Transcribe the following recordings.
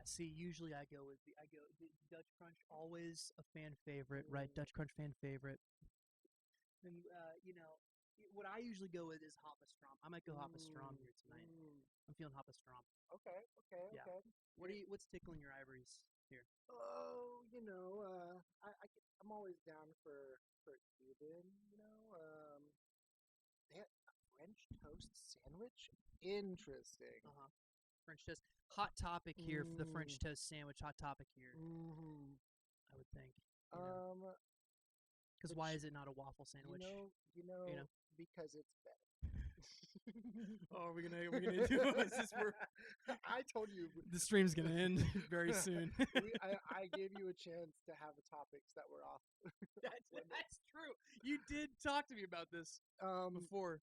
See, usually I go the Dutch Crunch, always a fan favorite, right? Dutch Crunch fan favorite. And what I usually go with is Hoppastrom. I might go Hoppastrom here tonight. I'm feeling Hoppastrom. Okay. Yeah. What's tickling your ivories here? Oh, I'm always down for Cuban. They have a French toast sandwich. Interesting. French toast. Hot topic here for the French toast sandwich. Hot topic here. Mm-hmm. I would think. Because why is it not a waffle sandwich? Because it's better. Oh, we're gonna do this. I told you The stream's gonna end very soon. I gave you a chance to have topics that were off. That's true. You did talk to me about this before.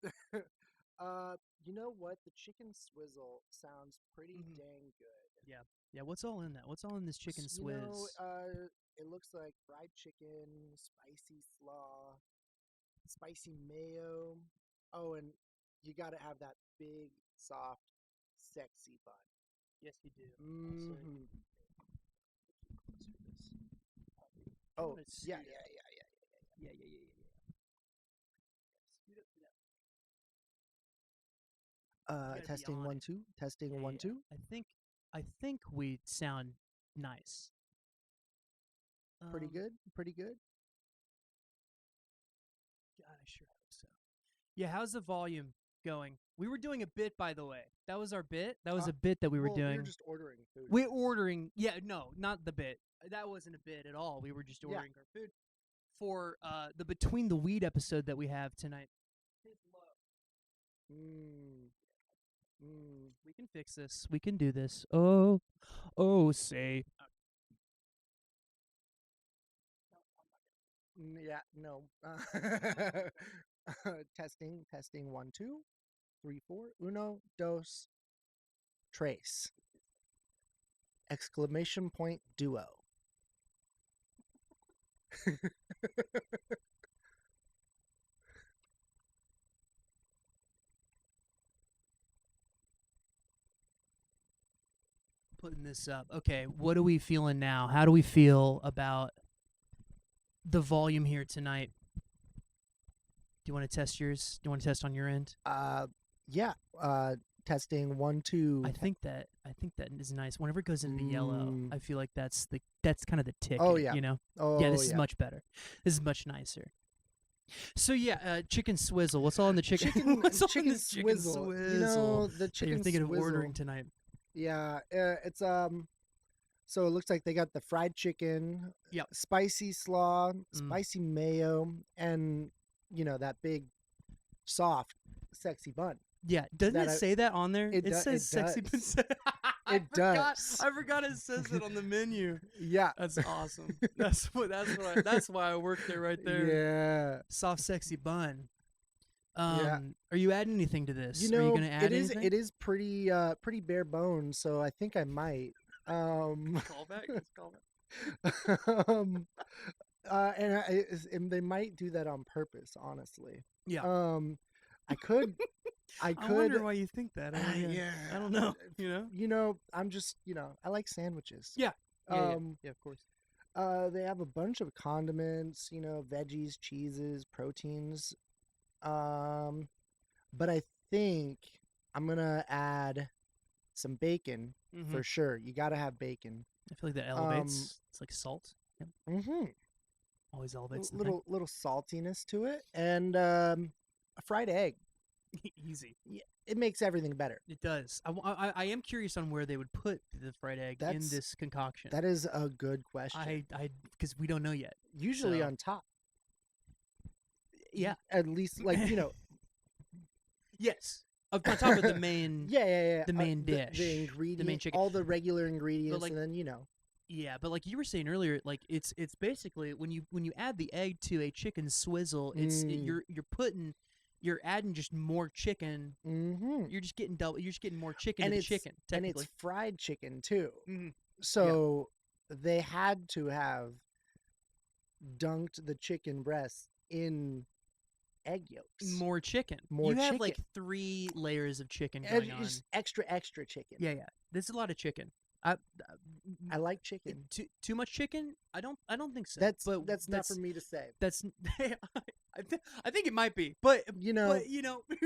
You know what? The chicken swizzle sounds pretty dang good. Yeah. What's all in that? What's all in this chicken swizz? It looks like fried chicken, spicy slaw, spicy mayo. Oh, and you got to have that big, soft, sexy bun. Yes, you do. Mm-hmm. Oh, yeah. Testing 1 2. Testing 1 2. I think we sound nice. Pretty good. God, I sure hope so. Yeah, how's the volume going? We were doing a bit, by the way. That was our bit. That was a bit that we were doing. We were just ordering food. We're ordering. Yeah, no, not the bit. That wasn't a bit at all. We were just ordering our food for the Between the Weed episode that we have tonight. We can fix this. We can do this. Oh, say. Yeah, no. Testing 1 2 3 4. Uno, dos, tres. Exclamation point duo. Putting this up. Okay, what are we feeling now? How do we feel about the volume here tonight? Do you want to test yours? Do you want to test on your end? Yeah. Testing 1 2. I think that is nice. Whenever it goes into the yellow, I feel like that's kind of the ticket. Oh yeah. Yeah, this is much better. This is much nicer. So yeah, chicken swizzle. What's all in the chicken? What's all in this chicken swizzle? The chicken you're thinking swizzle. of ordering tonight. Yeah, it's so it looks like they got the fried chicken, spicy slaw, spicy mayo, and that big, soft, sexy bun. Yeah, doesn't it say that on there? It says sexy bun. It does. I forgot it says it on the menu. Yeah, that's awesome. That's why I work there right there. Yeah, soft, sexy bun. Are you adding anything to this? Are you gonna add anything? It is pretty bare bones, so I think I might. Callback. And they might do that on purpose, honestly. Yeah. I could. I wonder why you think that. I don't know. I'm just. I like sandwiches. Yeah. Yeah, of course. They have a bunch of condiments. Veggies, cheeses, proteins. But I think I'm gonna add some bacon for sure. You gotta have bacon. I feel like that elevates. It's like salt. Yep. Always elevates. Little saltiness to it, and a fried egg. Easy. Yeah, it makes everything better. It does. I am curious on where they would put the fried egg in this concoction. That is a good question. Because we don't know yet. Usually on top. Yeah. At least Yes. On top of the main. Yeah. The main dish. The ingredient. The main chicken. All the regular ingredients, and then Yeah, but like you were saying earlier, like it's basically when you add the egg to a chicken swizzle, you're adding just more chicken. You're just getting double. You're just getting more chicken and chicken. And it's fried chicken too. So they had to have dunked the chicken breasts in egg yolks. More chicken. You have like 3 layers of chicken going on. Just extra chicken. Yeah. There's a lot of chicken. I like chicken. Too much chicken? I don't think so. That's not for me to say. That's I think it might be, but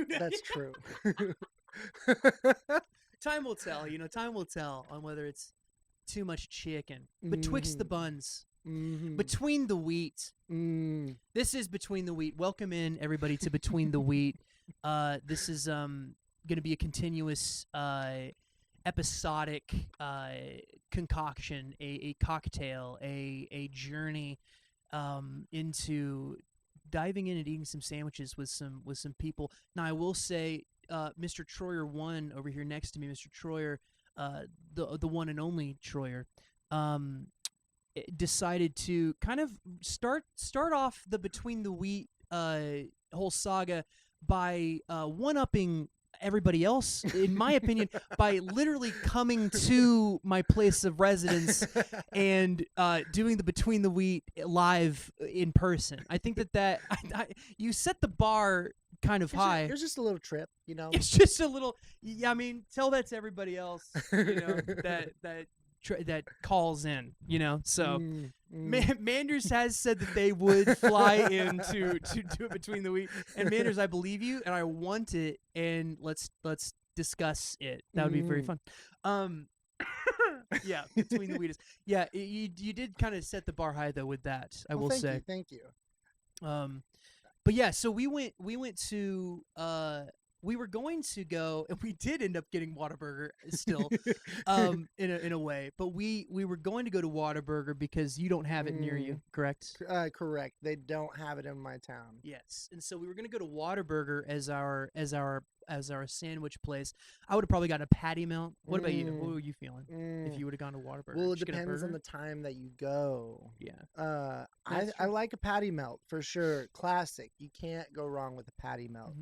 that's true. Time will tell. Time will tell on whether it's too much chicken. Betwixt the buns. Between the wheat. This is Between the Wheat. Welcome in, everybody, to Between the Wheat. This is going to be a continuous episodic concoction, a cocktail, a journey into diving in and eating some sandwiches with some people. Now, I will say, Mr. Troyer 1 over here next to me, Mr. Troyer, the one and only Troyer, decided to kind of start off the Between the Wheat whole saga by one-upping everybody else, in my opinion, by literally coming to my place of residence and doing the Between the Wheat live in person. I think that you set the bar kind of high. It was just a little trip, It's just a little. Yeah, I mean, tell that to everybody else, that calls in, So Manders has said that they would fly in to do it Between the Wheat, and Manders, I believe you, and I want it, and let's discuss it. That would be very fun. Yeah, Between the Wheat is. Yeah, you did kind of set the bar high though with that. I will say. Thank you. But yeah, so we went to we were going to go, and we did end up getting Whataburger still, in a way. But we were going to go to Whataburger because you don't have it near you, correct? Correct. They don't have it in my town. Yes, and so we were going to go to Whataburger as our sandwich place. I would have probably gotten a patty melt. What about you? What were you feeling if you would have gone to Whataburger? Well, it depends on the time that you go. Yeah. I like a patty melt for sure. Classic. You can't go wrong with a patty melt.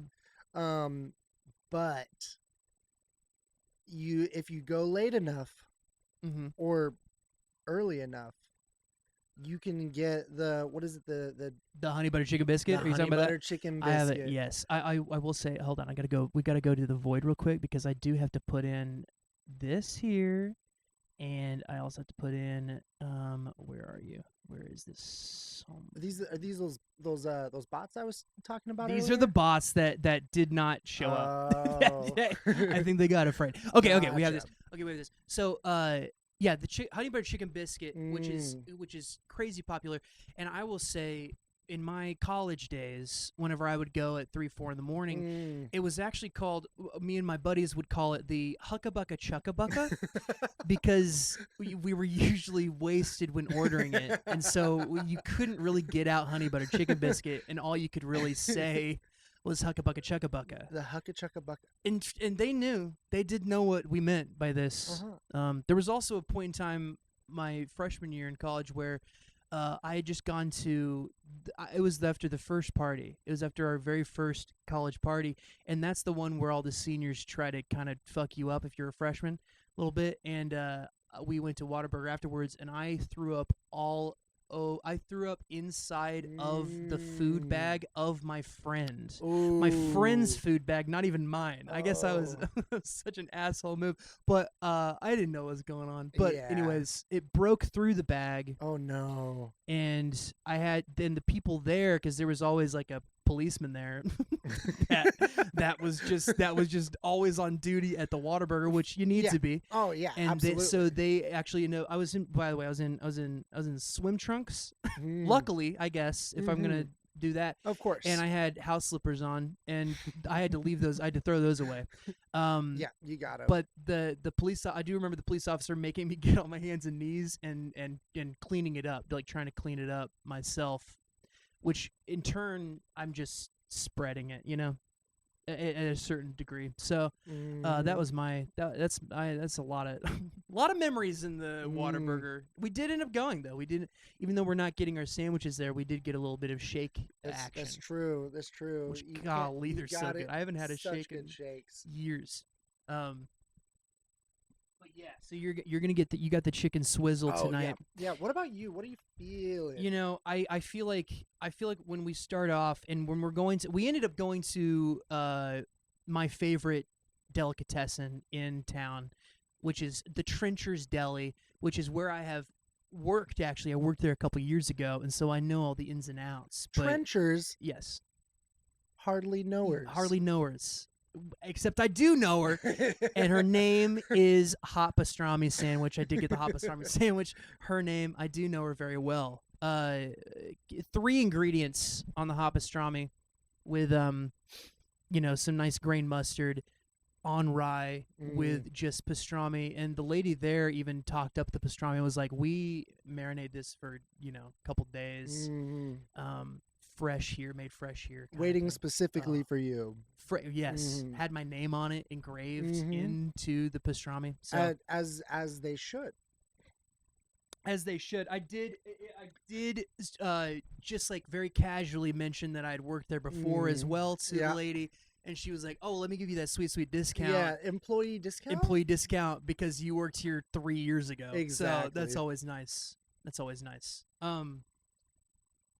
But if you go late enough or early enough, you can get the honey butter chicken biscuit. The honey butter chicken biscuit. I have it. Yes, I will say. Hold on, I gotta go. We gotta go to the void real quick because I do have to put in this here, and I also have to put in. Where are you? Where is this? Are these those bots I was talking about? These earlier? are the bots that did not show up. Oh. I think they got afraid. Okay, Gotcha. we have this. Okay, we have this. So, yeah, the honey butter chicken biscuit, which is crazy popular, and I will say, in my college days, whenever I would go at 3-4 in the morning, it was actually called. Me and my buddies would call it the Huckabucka Chuckabucka because we were usually wasted when ordering it, and so you couldn't really get out honey butter chicken biscuit, and all you could really say was Huckabucka Chuckabucka. The Hucka Chuckabucka. And they did know what we meant by this. There was also a point in time, my freshman year in college, where I had just gone to. It was after the first party. It was after our very first college party, and that's the one where all the seniors try to kind of fuck you up if you're a freshman, a little bit. And we went to Whataburger afterwards, and I threw up inside of the food bag of my friend. My friend's food bag, not even mine. I guess I was such an asshole move, but I didn't know what was going on. But anyways, it broke through the bag. Oh no. And I had then the people there, because there was always like a policeman there that was just always on duty at the Whataburger, which you need to be. Oh yeah, and absolutely. So they actually I was in. By the way, I was in swim trunks. Luckily, I guess if I'm gonna do that, of course. And I had house slippers on, and I had to leave those. I had to throw those away. Yeah, you got it. But the police, I do remember the police officer making me get on my hands and knees and cleaning it up, like trying to clean it up myself. Which in turn, I'm just spreading it, at a certain degree. So that was that's a lot of memories in the Whataburger. We did end up going though. We didn't, even though we're not getting our sandwiches there, we did get a little bit of shake action. That's true. Which, golly, they're so good. I haven't had a shake in shakes. years. But yeah, so you're gonna get you got the chicken swizzle tonight. Yeah. What about you? What are you feeling? I feel like when we start off and when we ended up going to my favorite delicatessen in town, which is the Trencher's Deli, which is where I have worked. Actually, I worked there a couple years ago, and so I know all the ins and outs. Trenchers? Yes. Hardly knowers. Hardly knowers. Except I do know her, and her name is Hot Pastrami Sandwich. I did get the Hot Pastrami Sandwich. Her name, I do know her very well. 3 ingredients on the Hot Pastrami with, some nice grain mustard on rye with just pastrami. And the lady there even talked up the pastrami and was like, we marinate this for, a couple days. Made fresh here. Waiting specifically for you. Yes, had my name on it engraved into the pastrami. So as they should. As they should. I did just like very casually mention that I'd worked there before as well to the lady, and she was like, "Oh, let me give you that sweet discount." Yeah, employee discount. Employee discount because you worked here 3 years ago. Exactly. So that's always nice.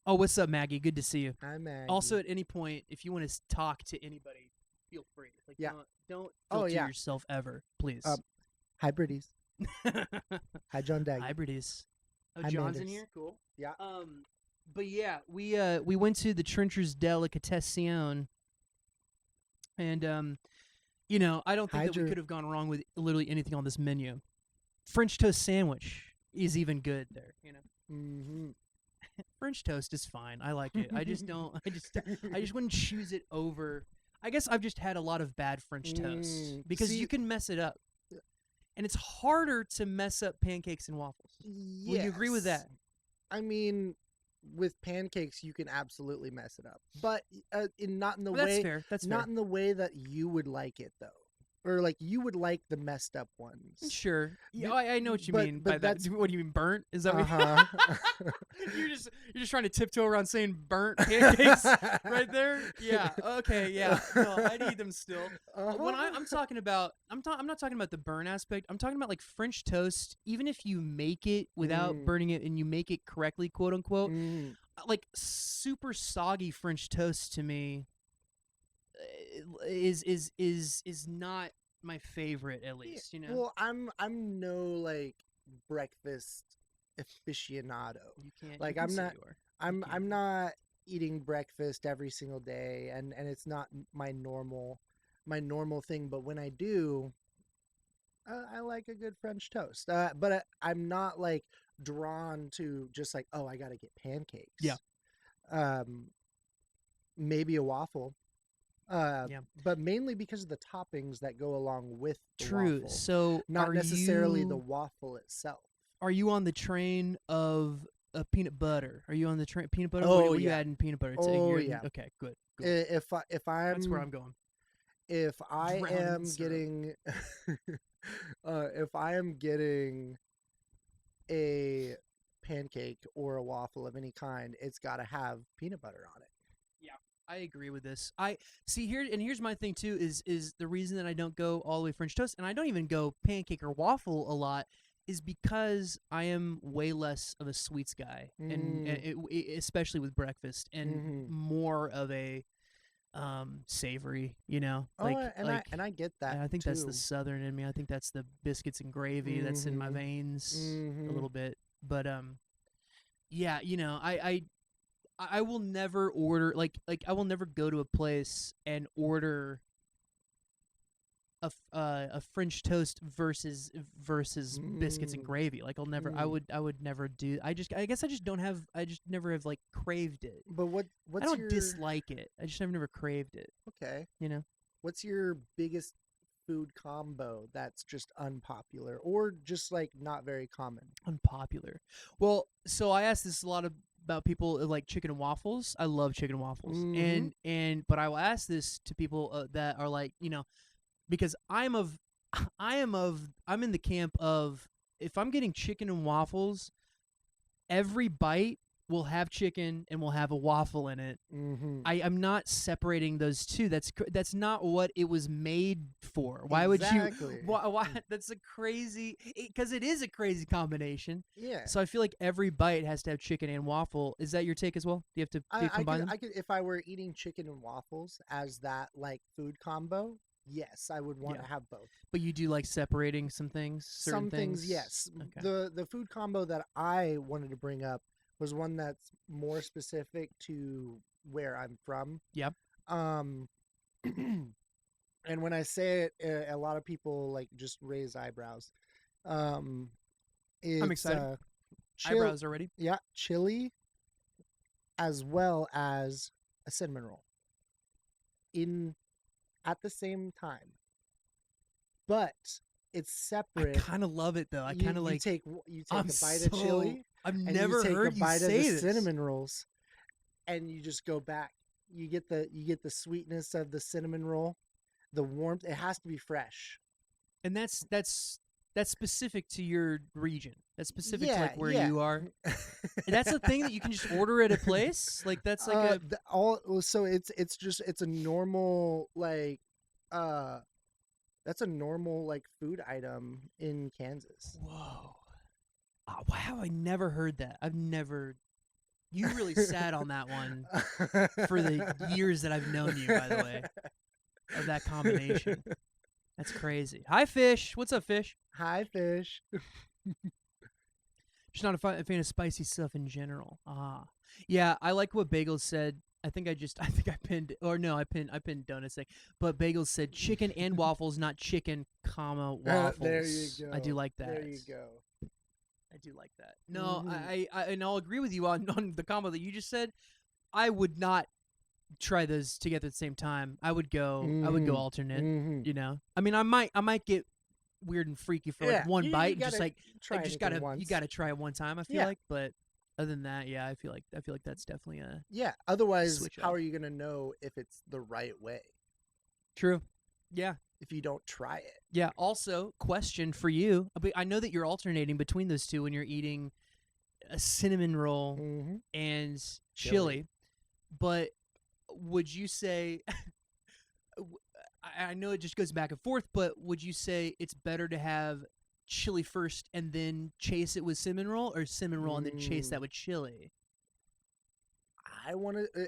Oh, what's up, Maggie? Good to see you. Hi, Maggie. Also, at any point, if you want to talk to anybody, feel free. Like, don't filter yourself ever, please. Hi, Britties. Hi, John Dag. Hi, Britties. Oh, Hi, John's Manders. in here? Cool. Yeah. But yeah, we went to the Trencher's Delicatessen, and I don't think that we could have gone wrong with literally anything on this menu. French toast sandwich is even good there. French toast is fine. I like it. I just wouldn't choose it over. I guess I've just had a lot of bad French toast because you can mess it up. And it's harder to mess up pancakes and waffles. Yes. Would you agree with that? I mean, with pancakes you can absolutely mess it up. But not in the way that's fair. That's not fair. in the way that you would like it though. Or like you would like the messed up ones. Sure. Yeah, I know what you mean by that. What do you mean, burnt? Is that what you're just trying to tiptoe around saying burnt pancakes right there? Yeah. Okay. Yeah. No, I'd eat them still. When I'm talking about, I'm not talking about the burn aspect. I'm talking about like French toast. Even if you make it without burning it and you make it correctly, quote unquote, like super soggy French toast to me is not my favorite, at least, Well, I'm no like breakfast aficionado. You can't like you can I'm say not you are. I'm not eating breakfast every single day, and it's not my normal thing. But when I do, I like a good French toast. But I'm not like drawn to just like, oh, I gotta get pancakes. Yeah. Maybe a waffle. But mainly because of the toppings that go along with the waffle. So not necessarily the waffle itself. Are you on the train of peanut butter? Are you on the train peanut butter? Oh, what are you adding peanut butter to? Yeah. Okay, good. If I'm that's where I'm going. If I am getting if I am getting a pancake or a waffle of any kind, it's got to have peanut butter on it. I agree with this. I see here, and here's my thing too. Is the reason that I don't go all the way French toast, and I don't even go pancake or waffle a lot, is because I am way less of a sweets guy, and especially with breakfast, and more of a savory. And I get that. I think too. that's the Southern in me. I think that's the biscuits and gravy that's in my veins a little bit. But yeah, I will never order like I will never go to a place and order a French toast versus biscuits and gravy. Like I'll never I would never do. I guess I just never have like craved it. But what's I don't dislike it. I just never craved it. Okay. What's your biggest food combo that's just unpopular or just like not very common? Unpopular. Well, so I asked this a lot about people like chicken and waffles. I love chicken and waffles, but I will ask this to people that are like, because I'm in the camp of if I'm getting chicken and waffles, every bite will have chicken and will have a waffle in it. I'm not separating those two. That's not what it was made for. Why would you? Why? That's a crazy. Because it is a crazy combination. Yeah. So I feel like every bite has to have chicken and waffle. Is that your take as well? Do you have to combine them? I could, if I were eating chicken and waffles as that like food combo, yes, I would want Yeah. to have both. But you do like separating some things, certain Some things, yes. Okay. The food combo that I wanted to bring up was one that's more specific to where I'm from. Yep. And when I say it, a lot of people like just raise eyebrows. I'm It's excited. Eyebrows already. Yeah, chili, as well as a cinnamon roll at the same time, but it's separate. I kind of love it though. I kind of like. You take a bite of chili. I've and never you take heard a you bite say of the this. cinnamon rolls, and you just go back. You get the sweetness of the cinnamon roll, the warmth. It has to be fresh. And that's specific to your region. That's specific to like where you are. That's a thing that you can just order at a place. Like that's like so it's a normal like that's a normal like food item in Kansas. Whoa. Wow, I never heard that. I've never. You really sat on that one for the years that I've known you, by the way, of that combination. That's crazy. Hi, Fish. What's up, Fish? Hi, Fish. Just not a fan of spicy stuff in general. Yeah, I like what Bagels said. I think I pinned, or no, I pinned Donuts thing. But Bagels said chicken and waffles, not chicken, waffles. There you go. I do like that. There you go. I do like that. No, I and I'll agree with you on the combo that you just said. I would not try those together at the same time. I would go alternate. You know, I mean, I might get weird and freaky for like one bite and just like you gotta try it one time. I feel like, but other than that, yeah, I feel like that's definitely a Otherwise, how are you gonna know if it's the right way? True. Yeah. If you don't try it. Yeah. Also, question for you. I know that you're alternating between those two when you're eating a cinnamon roll and chili, but would you say? I know it just goes back and forth, but would you say it's better to have chili first and then chase it with cinnamon roll, or cinnamon roll and then chase that with chili?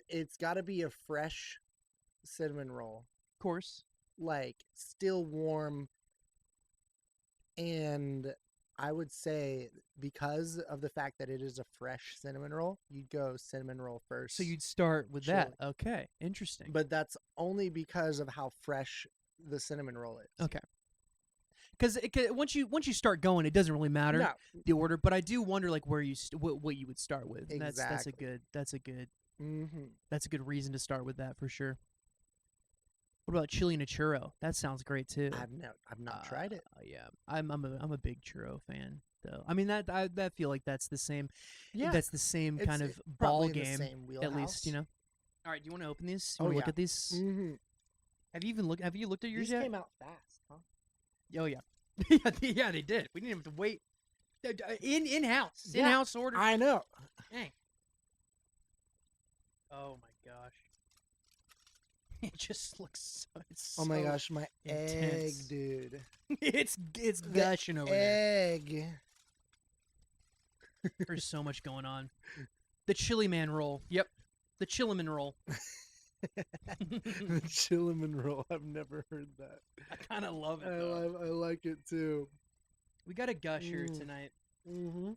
It's got to be a fresh cinnamon roll. Of course. Like still warm, and I would say because of the fact that it is a fresh cinnamon roll, you'd go cinnamon roll first. So you'd start with that. Okay, interesting. But that's only because of how fresh the cinnamon roll is. Okay. Because once you start going, it doesn't really matter the order. But I do wonder like where what you would start with. And exactly. That's a good reason to start with that for sure. What about chili and a churro? That sounds great too. I've not tried it. Yeah, I'm a big churro fan though. I mean I feel like that's the same. Yeah, that's the same kind of ball game. At least you know. All right, do you want to open these? You want to look at these? Mm-hmm. Have you looked at yours these yet? These came out fast, huh? Oh yeah, yeah they did. We didn't have to wait. In-house order. I know. Dang. Oh my gosh. It just looks so. Oh my gosh, my intense. egg, dude! it's gushing over there. Egg. There's so much going on. The chili man roll. Yep, the chiliman roll. The chiliman roll. I've never heard that. I kind of love it. I like it too. We got a gusher tonight. Mm-hmm.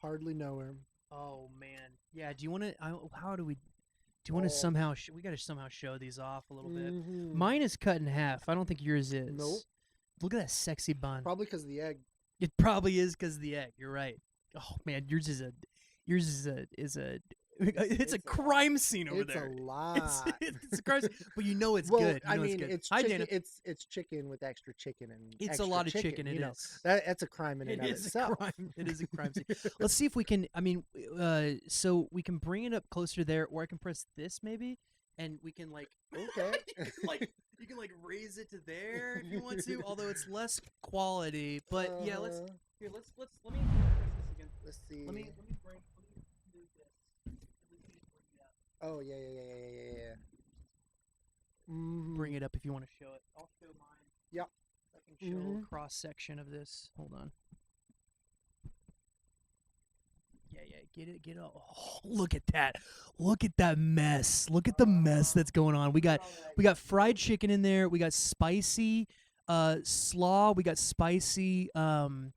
Hardly know him. Oh man, yeah. Do you want to? How do we? Do you want to somehow? We got to somehow show these off a little bit. Mine is cut in half. I don't think yours is. Nope. Look at that sexy bun. Probably because of the egg. It probably is because of the egg. You're right. Oh man, yours is a. It's a crime scene over there. It's a lot. It's a crime scene, but you know it's good. I mean, it's Hi, Dana. It's chicken with extra chicken and it's a lot of chicken. It is. That's a crime in and of itself. It is a crime scene. Let's see if we can. I mean, so we can bring it up closer there, or I can press this maybe, and we can like okay, you can like raise it to there if you want to. Although it's less quality, but yeah, let me press this again. Let's see. Let me move this. Oh yeah. Bring it up if you want to show it. I'll show mine. Yep. I can show a cross section of this. Hold on. Get it. Oh, look at that. Look at that mess. Look at the mess that's going on. We got fried chicken in there. We got spicy slaw. We got spicy mayo,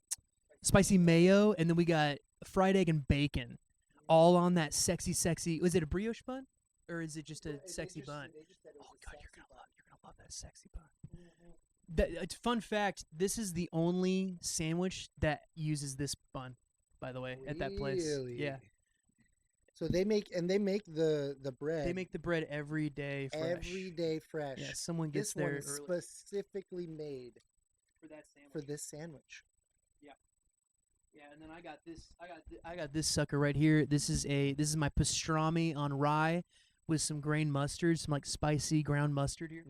and then we got fried egg and bacon, all on that sexy. Was it a brioche bun, or is it just a sexy bun? Oh God, you're gonna love that sexy bun. Fun fact: this is the only sandwich that uses this bun. By the way, at that place, yeah. So they make the bread. They make the bread every day fresh. Every day fresh. Yeah, someone gets this there one is early. specifically made for that sandwich. For this sandwich. Yeah. Yeah, and then I got this sucker right here. This is my pastrami on rye with some grain mustard, some like spicy ground mustard here.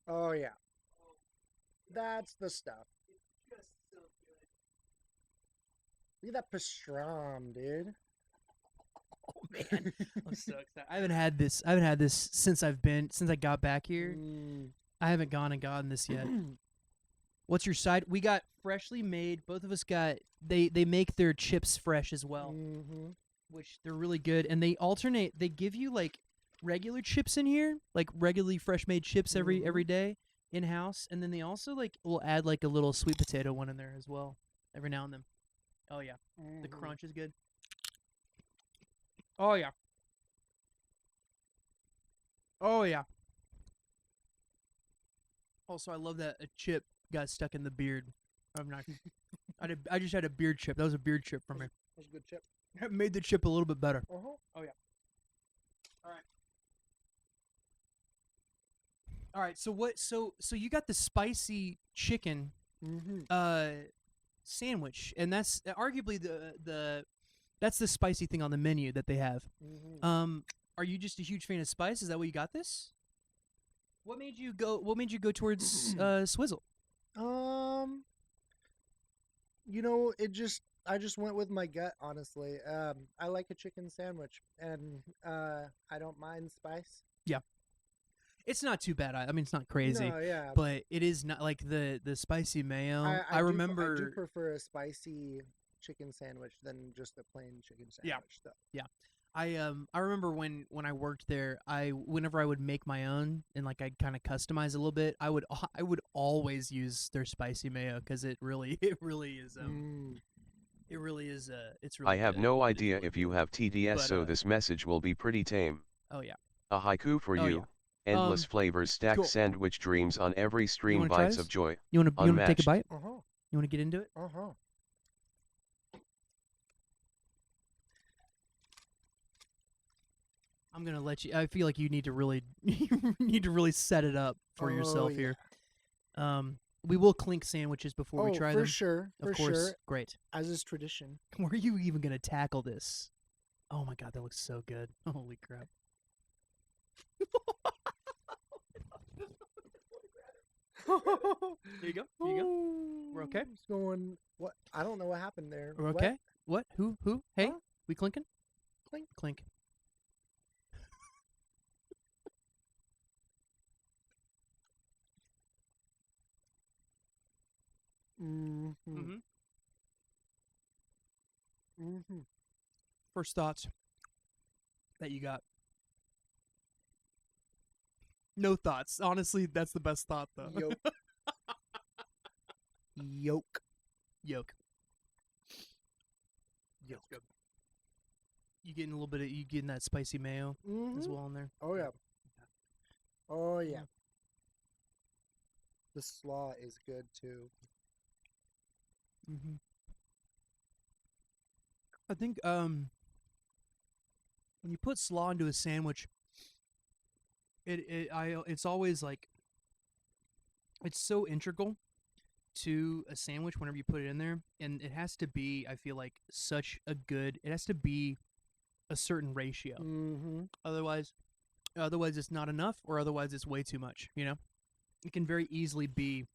Oh yeah. That's the stuff. Look at that pastrami, dude. Oh man, I'm so excited. I haven't had this since I got back here. I haven't gone and gotten this yet. What's your side? We got freshly made. Both of us got. They make their chips fresh as well, which they're really good. And they alternate. They give you like regular chips in here, like regularly fresh made chips every day in house, and then they also like will add like a little sweet potato one in there as well every now and then. Oh yeah, the crunch is good. Oh yeah. Oh yeah. Also, I love that a chip got stuck in the beard. I'm not. I just had a beard chip. That was a beard chip for me. That was a good chip. It made the chip a little bit better. Oh yeah. All right. So what? So you got the spicy chicken, sandwich, and that's arguably that's the spicy thing on the menu that they have. Are you just a huge fan of spice? Is that why you got this? What made you go towards Swizzle? You know, I just went with my gut, honestly. I like a chicken sandwich, and I don't mind spice. Yeah. It's not too bad. I mean, it's not crazy. No, yeah. But it is not like the spicy mayo. I remember. I do prefer a spicy chicken sandwich than just a plain chicken sandwich. Yeah. I remember when I worked there, whenever I would make my own and like I'd kind of customize a little bit, I would always use their spicy mayo because it really is it's really I have good. no idea if you have TDS, so this message will be pretty tame. Oh yeah. A haiku for you. Yeah. Endless flavors, stacked sandwich dreams on every stream, bites of joy. You want to take a bite? You want to get into it? I'm gonna let you. I feel like you need to really set it up for yourself here. We will clink sandwiches before we try them. For sure. Of course. Great. As is tradition. Where are you even gonna tackle this? Oh my God, that looks so good. Holy crap. There you go. We're okay. It's going. What? I don't know what happened there. We're okay. What? Who? Hey, huh? We clinking? Clink. First thoughts that you got? No thoughts. Honestly, that's the best thought, though. Yolk. Good. You getting a little bit of that spicy mayo as well in there? Oh yeah. Oh yeah. The slaw is good too. I think when you put slaw into a sandwich, it's always like it's so integral to a sandwich whenever you put it in there, and it has to be, I feel like, it has to be a certain ratio. Otherwise it's not enough, or otherwise it's way too much. You know, it can very easily be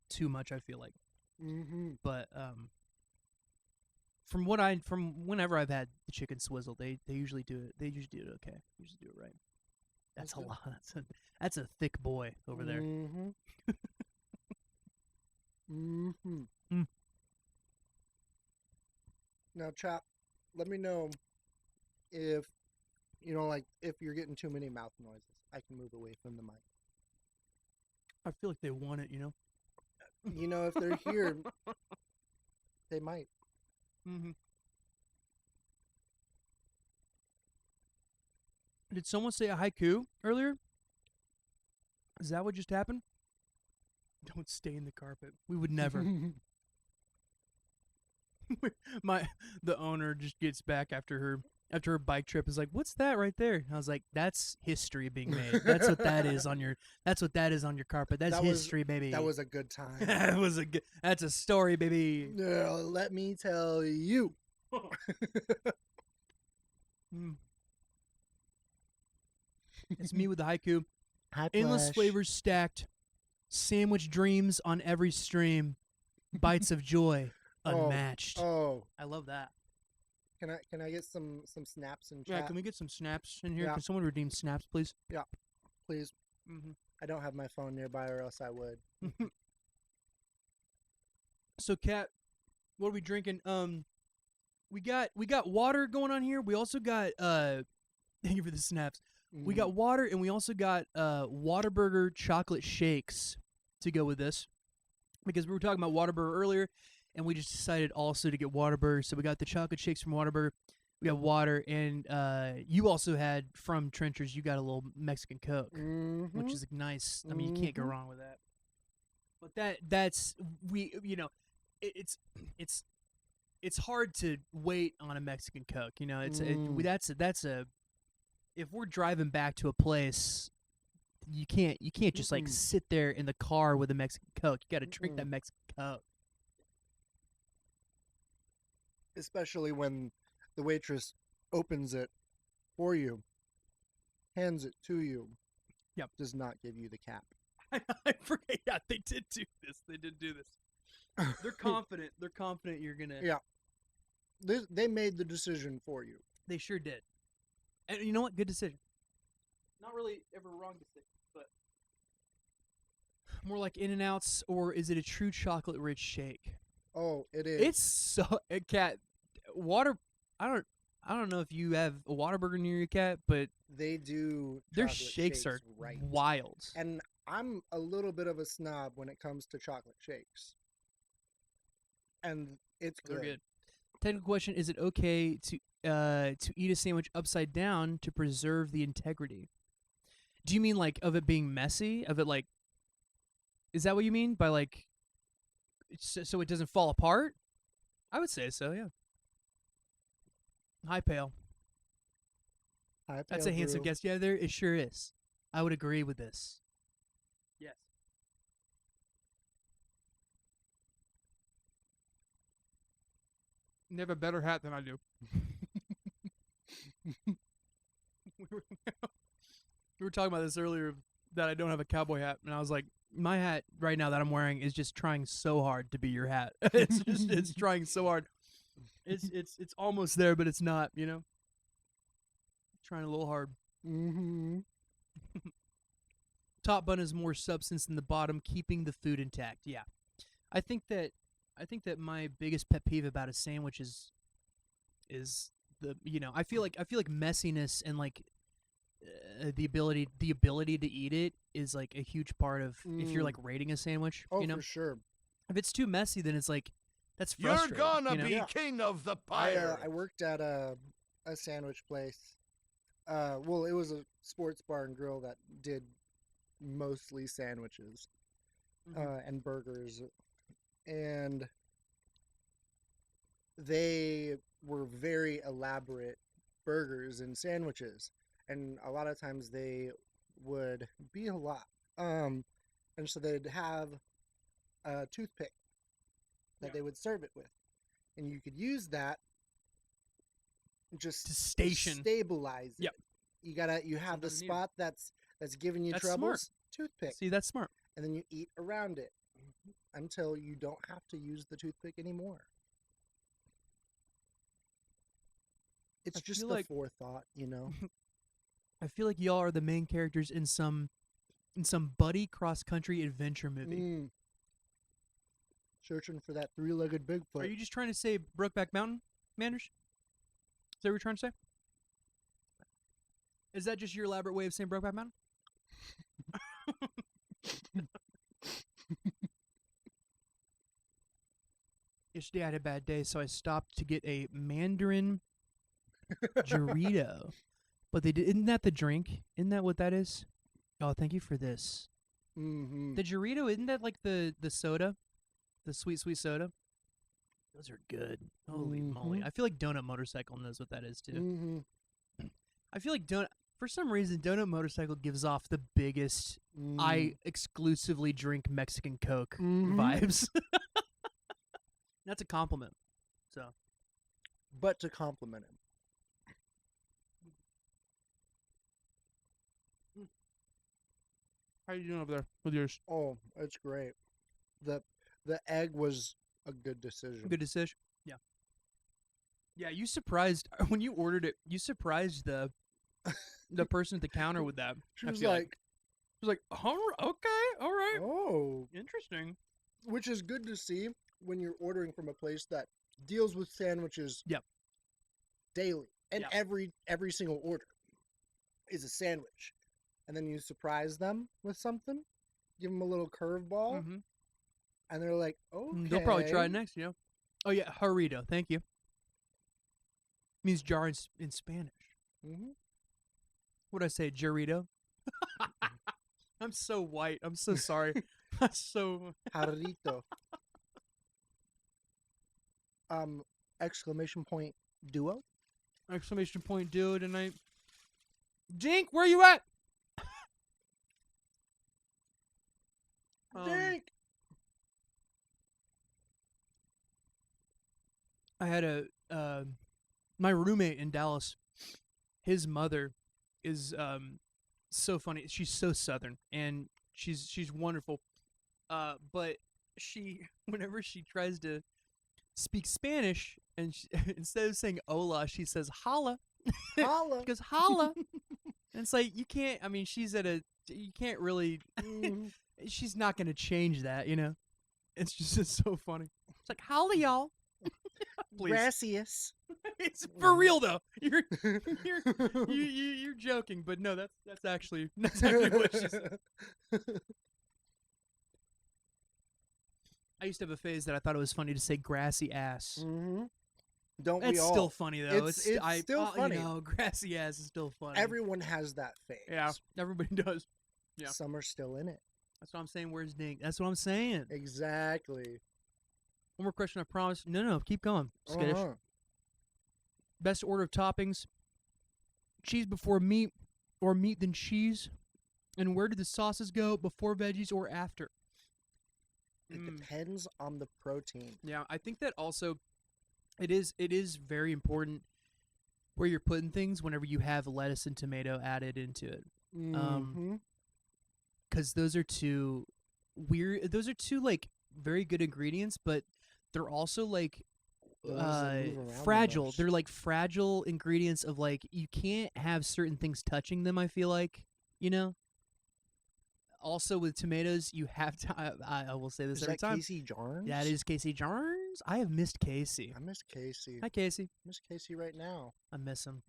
too much, I feel like. But from whenever I've had the chicken swizzle, they usually do it. They usually do it okay. Usually do it right. That's a lot. That's a thick boy over there. Now, chat, let me know if, like if you're getting too many mouth noises. I can move away from the mic. I feel like they want it, If they're here, they might. Mm-hmm. Did someone say a haiku earlier? Is that what just happened? Don't stain the carpet. We would never. The owner just gets back after her bike trip, is like, "What's that right there?" And I was like, "That's history being made. That's what that is on your. That's what that is on your carpet. That's history, baby. That was a good time. That's a story, baby." Let me tell you. It's me with the haiku. Hi, Endless Flash. flavors stacked, sandwich dreams on every stream, bites of joy unmatched. Oh, I love that. Can I get some snaps in chat? Yeah, can we get some snaps in here? Yeah. Can someone redeem snaps, please? Yeah, please. Mm-hmm. I don't have my phone nearby, or else I would. So, Kat, what are we drinking? We got water going on here. We also got thank you for the snaps. We got water, and we also got Whataburger chocolate shakes to go with this, because we were talking about Whataburger earlier, and we just decided also to get Whataburger. So we got the chocolate shakes from Whataburger. We got water, and you also had from Trenchers. You got a little Mexican Coke, which is nice. I mean, you can't go wrong with that. But that's it's hard to wait on a Mexican Coke. That's a if we're driving back to a place, you can't just like sit there in the car with a Mexican Coke. You got to drink that Mexican Coke. Especially when the waitress opens it for you, hands it to you. Yep. Does not give you the cap. I forget. Yeah, they did do this. They did do this. They're confident. They're confident you're gonna. Yeah. They made the decision for you. They sure did. And you know what? Good decision. Not really ever wrong decision, but more like In-N-Outs, or is it a true chocolate-rich shake? Oh, it is. It's so Cat water. I don't know if you have a Whataburger near your, Cat, but they do. Their shakes are right. wild. And I'm a little bit of a snob when it comes to chocolate shakes. And it's good. They're good. Technical question: is it okay to eat a sandwich upside down to preserve the integrity? Do you mean like of it being messy? Of it like, is that what you mean by like, so it doesn't fall apart? I would say so. Yeah. Hi, Pale. Hi, Pale. That's a handsome guest. Yeah, there it sure is. I would agree with this. Yes. You have a better hat than I do. We were talking about this earlier, that I don't have a cowboy hat, and I was like, my hat right now that I'm wearing is just trying so hard to be your hat. It's trying so hard. It's almost there, but it's not. Trying a little hard. Mm-hmm. Top bun is more substance than the bottom, keeping the food intact. Yeah, I think that my biggest pet peeve about a sandwich is the I feel like messiness and like the ability to eat it is like a huge part of if you're like rating a sandwich. Oh, for sure. If it's too messy, then it's like that's frustrating. You're gonna be king of the pirates. I worked at a sandwich place. Well, it was a sports bar and grill that did mostly sandwiches and burgers, and they were very elaborate burgers and sandwiches, and a lot of times they would be a lot. And so they'd have a toothpick that they would serve it with, and you could use that just to stabilize it. Yep. You have the spot that's giving you troubles. Smart. Toothpick. See, that's smart. And then you eat around it until you don't have to use the toothpick anymore. It's just the forethought, I feel like y'all are the main characters in some buddy cross-country adventure movie. Searching for that three-legged Bigfoot. Are you just trying to say Brokeback Mountain? Manders? Is that what you're trying to say? Is that just your elaborate way of saying Brokeback Mountain? Yesterday I had a bad day, so I stopped to get a Mandarin Dorito. But they did. Isn't that the drink? Isn't that what that is? Oh, thank you for this. Mm-hmm. The Dorito, isn't that like the soda? The sweet soda? Those are good. Holy moly. I feel like Donut Motorcycle knows what that is, too. Mm-hmm. I feel like for some reason, Donut Motorcycle gives off the biggest, I exclusively drink Mexican Coke vibes. That's a compliment. So, but to compliment him. How you doing over there with yours? Oh, it's great. The egg was a good decision. Good decision. Yeah. Yeah, you surprised when you ordered it. You surprised the person at the counter with that. She was like, okay, all right. Oh, Interesting. Which is good to see when you're ordering from a place that deals with sandwiches. Yep. Daily, and every single order is a sandwich, and then you surprise them with something, give them a little curveball, and they're like, "Okay." They'll probably try it next. Oh yeah, Jarrito. Thank you. Means jar in Spanish. What'd I say, Jarrito? I'm so white. I'm so sorry. So Jarrito. Exclamation point duo. Exclamation point duo tonight. Dink, where you at? Dink. I had my roommate in Dallas. His mother is so funny. She's so Southern, and she's wonderful. But whenever she tries to speak Spanish, and instead of saying hola, she says holla. Holla. She goes holla. And it's like, you can't, I mean, you can't really, she's not going to change that, It's just so funny. It's like, holla, y'all. Please. Gracias. It's for real, though. You're joking, but no, that's actually what she said. I used to have a phase that I thought it was funny to say grassy ass. Don't we all? It's still funny, though. It's still funny. Grassy ass is still funny. Everyone has that phase. Yeah, everybody does. Yeah. Some are still in it. That's what I'm saying. Where's Dink? That's what I'm saying. Exactly. One more question, I promise. No, keep going. Skittish. Best order of toppings. Cheese before meat, or meat then cheese? And where do the sauces go, before veggies or after? It depends on the protein. Yeah, I think that also it is very important where you're putting things whenever you have lettuce and tomato added into it. Because those are two like very good ingredients, but they're also like fragile. They're like fragile ingredients of like, you can't have certain things touching them, I feel like, Also, with tomatoes, you have to. I will say this every time. Casey Jarns? That is Casey Jarns. I have missed Casey. I miss Casey. Hi, Casey. Miss Casey right now. I miss him.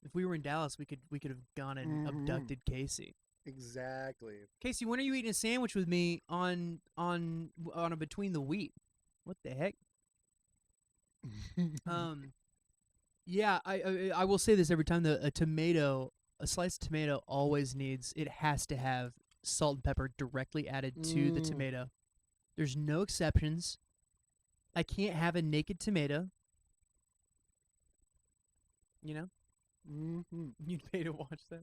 If we were in Dallas, we could have gone and abducted Casey. Exactly. Casey, when are you eating a sandwich with me on a between the wheat? What the heck? Yeah, I will say this every time. A sliced tomato always has to have salt and pepper directly added to the tomato. There's no exceptions. I can't have a naked tomato. You'd pay to watch that.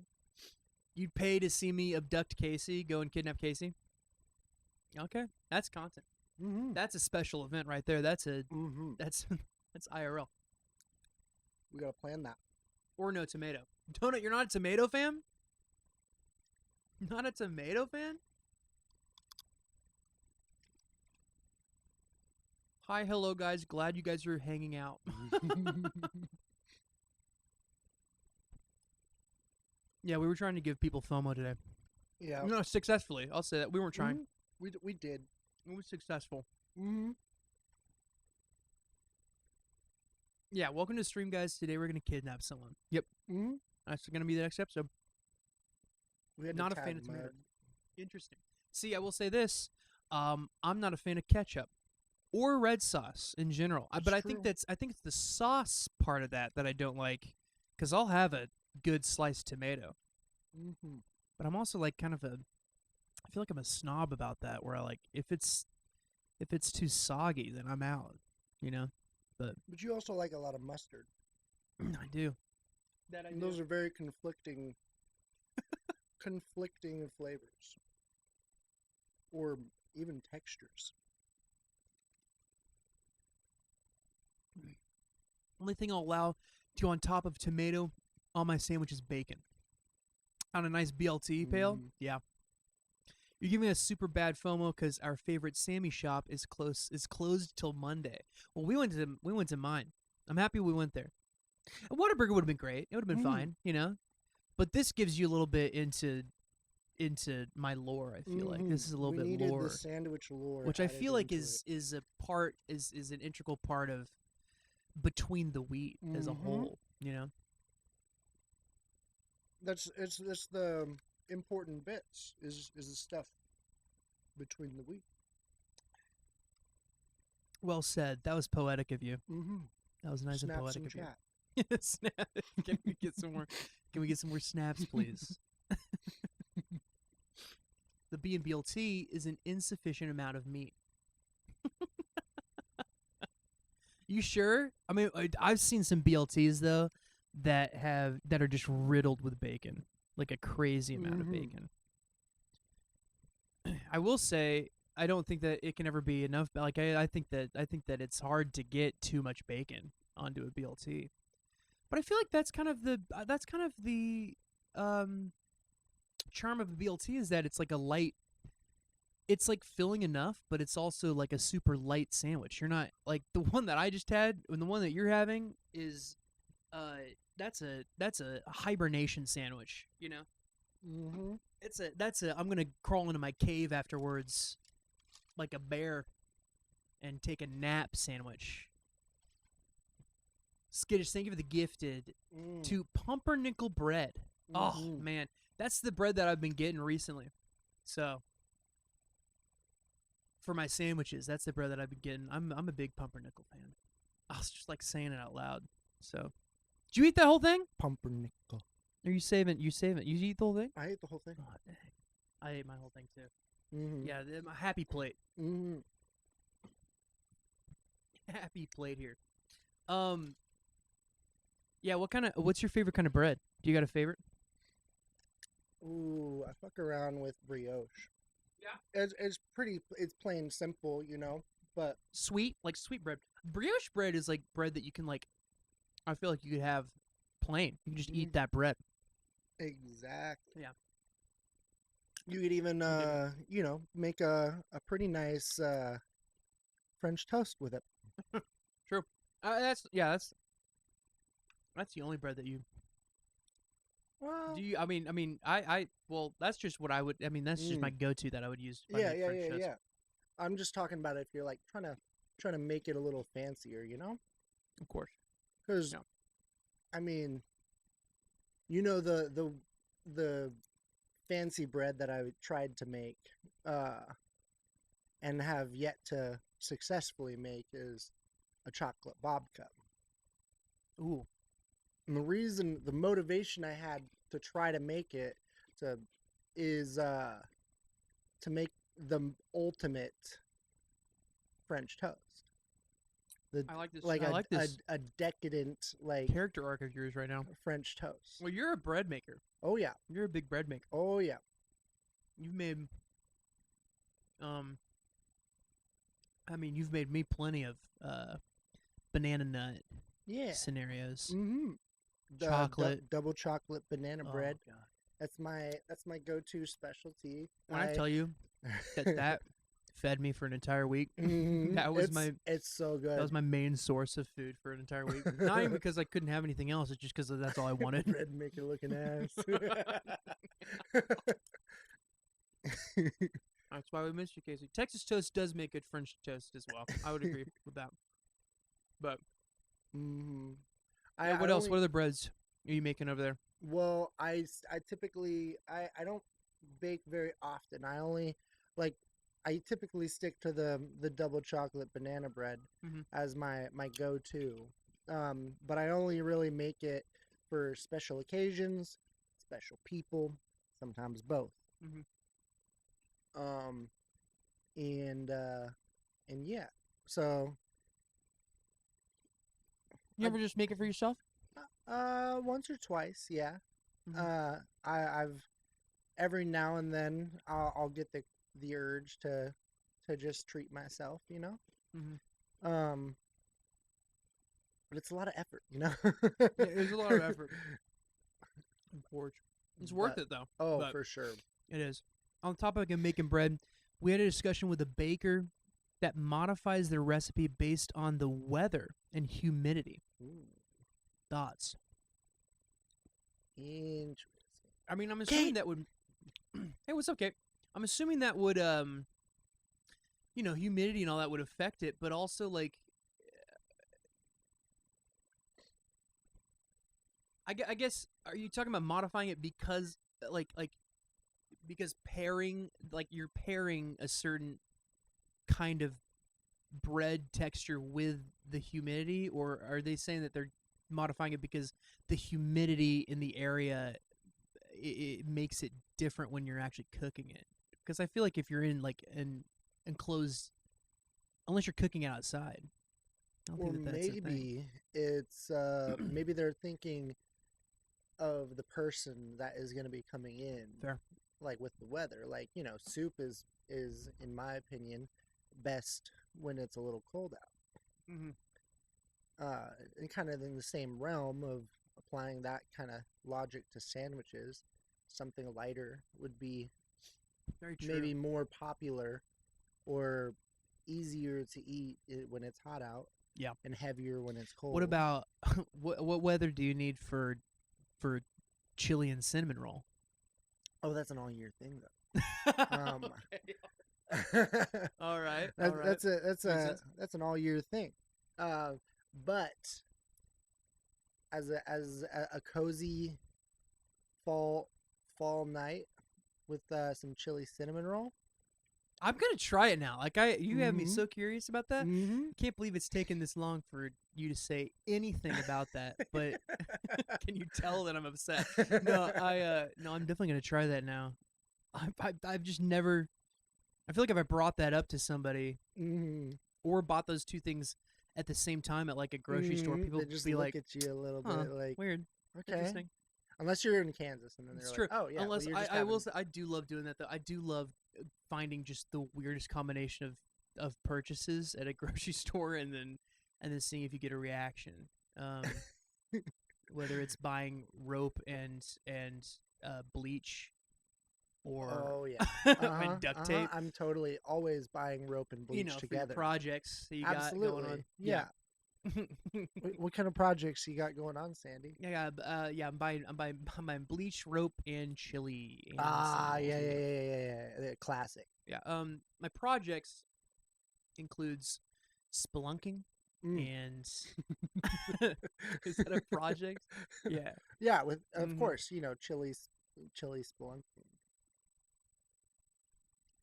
You'd pay to see me abduct Casey, go and kidnap Casey. Okay, that's content. That's a special event right there. That's IRL. We gotta plan that. Or no tomato. Donut, you're not a tomato fan? Not a tomato fan? Hi, hello, guys. Glad you guys are hanging out. Yeah, we were trying to give people FOMO today. Yeah. No, successfully. I'll say that. We weren't trying. We did. It was successful. Yeah, welcome to stream, guys. Today we're gonna kidnap someone. Yep. Mm-hmm. That's gonna be the next episode. We had Not to a fan tag of tomato. mud. Interesting. See, I will say this. I'm not a fan of ketchup or red sauce in general. But I think true. I think it's the sauce part of that I don't like, because I'll have a good sliced tomato. Mm-hmm. But I'm also like I feel like I'm a snob about that, where I like if it's too soggy, then I'm out. You know. But you also like a lot of mustard. I do. And those are very conflicting flavors. Or even textures. Only thing I'll allow to go on top of tomato on my sandwich is bacon. On a nice BLT pail, yeah. You're giving us super bad FOMO because our favorite Sammy shop is closed till Monday. Well, we went to mine. I'm happy we went there. A Whataburger would have been great. It would have been fine, you know. But this gives you a little bit into my lore. I feel like this is a little bit needed lore, the sandwich lore, which I feel like into is an integral part of Between the Wheat as a whole. You know. That's the important bits is the stuff between the wheat. Well said. That was poetic of you. Mm-hmm. That was nice and Snaps poetic in of you. chat. Snap. Can we get some more? Can we get some more snaps, please? The B&BLT is an insufficient amount of meat. You sure? I mean, I've seen some BLTs though that are just riddled with bacon, like a crazy amount of bacon. I will say I don't think that it can ever be enough. Like I think that it's hard to get too much bacon onto a BLT. But I feel like that's kind of the charm of a BLT, is that it's like a light. It's like filling enough, but it's also like a super light sandwich. You're not like the one that I just had, and the one that you're having is, that's a hibernation sandwich. You know. Mm-hmm. I'm gonna crawl into my cave afterwards, like a bear, and take a nap sandwich. Skittish, thank you for the gifted to pumpernickel bread. Oh man, that's the bread that I've been getting recently. So for my sandwiches, that's the bread that I've been getting. I'm a big pumpernickel fan. I was just like saying it out loud. So, did you eat that whole thing? Pumpernickel. Are you saving? You eat the whole thing? I ate the whole thing. Oh dang, I ate my whole thing too. Mm-hmm. Yeah, my happy plate. Mm-hmm. Happy plate here. Yeah, what's your favorite kind of bread? Do you got a favorite? Ooh, I fuck around with brioche. Yeah. It's plain simple, you know, but sweet bread. Brioche bread is like bread that you can like, I feel like you could have plain. You can just eat that bread. Exactly. Yeah. You could even you know, make a pretty nice French toast with it. True. That's the only bread that you. Well, Do you? I mean, well, that's just what I would. I mean, that's just my go-to that I would use. If I make French toast. Yeah. I'm just talking about if you're like trying to make it a little fancier, you know? Of course. Because, I mean, you know the fancy bread that I tried to make, and have yet to successfully make is a chocolate babka. Ooh. And the motivation I had to try to make it is to make the ultimate French toast. I like this. Like I like this a decadent like character arc of yours right now. French toast. Well, you're a bread maker. Oh yeah. You're a big bread maker. Oh yeah. You've made, you've made me plenty of banana nut scenarios. Mm-hmm. Chocolate, double chocolate banana bread. God. That's my go-to specialty. When I tell you that fed me for an entire week. That was it's so good. That was my main source of food for an entire week. Not even because I couldn't have anything else. It's just because that's all I wanted. Bread maker looking ass. That's why we missed you, Casey. Texas toast does make good French toast as well. I would agree with that. But Mm-hmm. What else? What other breads are you making over there? Well, I typically I don't bake very often. I typically stick to the double chocolate banana bread as my go-to. But I only really make it for special occasions, special people, sometimes both. And yeah. So you ever just make it for yourself? Once or twice, yeah. I've every now and then I'll get the urge to just treat myself, you know. But it's a lot of effort, you know. Yeah, it's a lot of effort. It's worth it though. Oh, for sure. It is. On the topic of making bread, we had a discussion with a baker that modifies their recipe based on the weather and humidity. Ooh. Thoughts? Interesting. I mean, I'm assuming that would. It was okay. I'm assuming that would, humidity and all that would affect it, but also like, I guess, are you talking about modifying it because, because you're pairing a certain kind of bread texture with the humidity, or are they saying that they're modifying it because the humidity in the area it makes it different when you're actually cooking it? Because I feel like if you're in like an enclosed, unless you're cooking it outside, I don't think that's maybe it's maybe they're thinking of the person that is going to be coming in. Fair. Like with the weather, like, you know, soup is in my opinion best when it's a little cold out. And kind of in the same realm of applying that kind of logic to sandwiches, something lighter would be maybe more popular or easier to eat when it's hot out. Yeah. And heavier when it's cold. What about what weather do you need for chili and cinnamon roll? Oh, that's an all-year thing, though. All right. That's an all-year thing. But as a cozy fall night with some chili cinnamon roll, I'm gonna try it now. Like you have me so curious about that. I can't believe it's taken this long for you to say anything about that. But can you tell that I'm upset? No, I'm definitely gonna try that now. I've just never. I feel like if I brought that up to somebody, or bought those two things at the same time at like a grocery store, people would just be look like, at you a little bit like weird. Okay. Interesting. Unless you're in Kansas, and then they're true. like, "Oh yeah." Unless I will say I do love doing that though. I do love finding just the weirdest combination of purchases at a grocery store, and then seeing if you get a reaction. Whether it's buying rope and bleach, or and duct tape. I'm totally always buying rope and bleach together. For your projects that you got going on. Yeah. What kind of projects you got going on, Sandy? I'm buying bleach, rope, and chili. And yeah. Classic. Yeah. My projects includes spelunking and is that a project? Yeah. Yeah. With of course, you know, chili spelunking.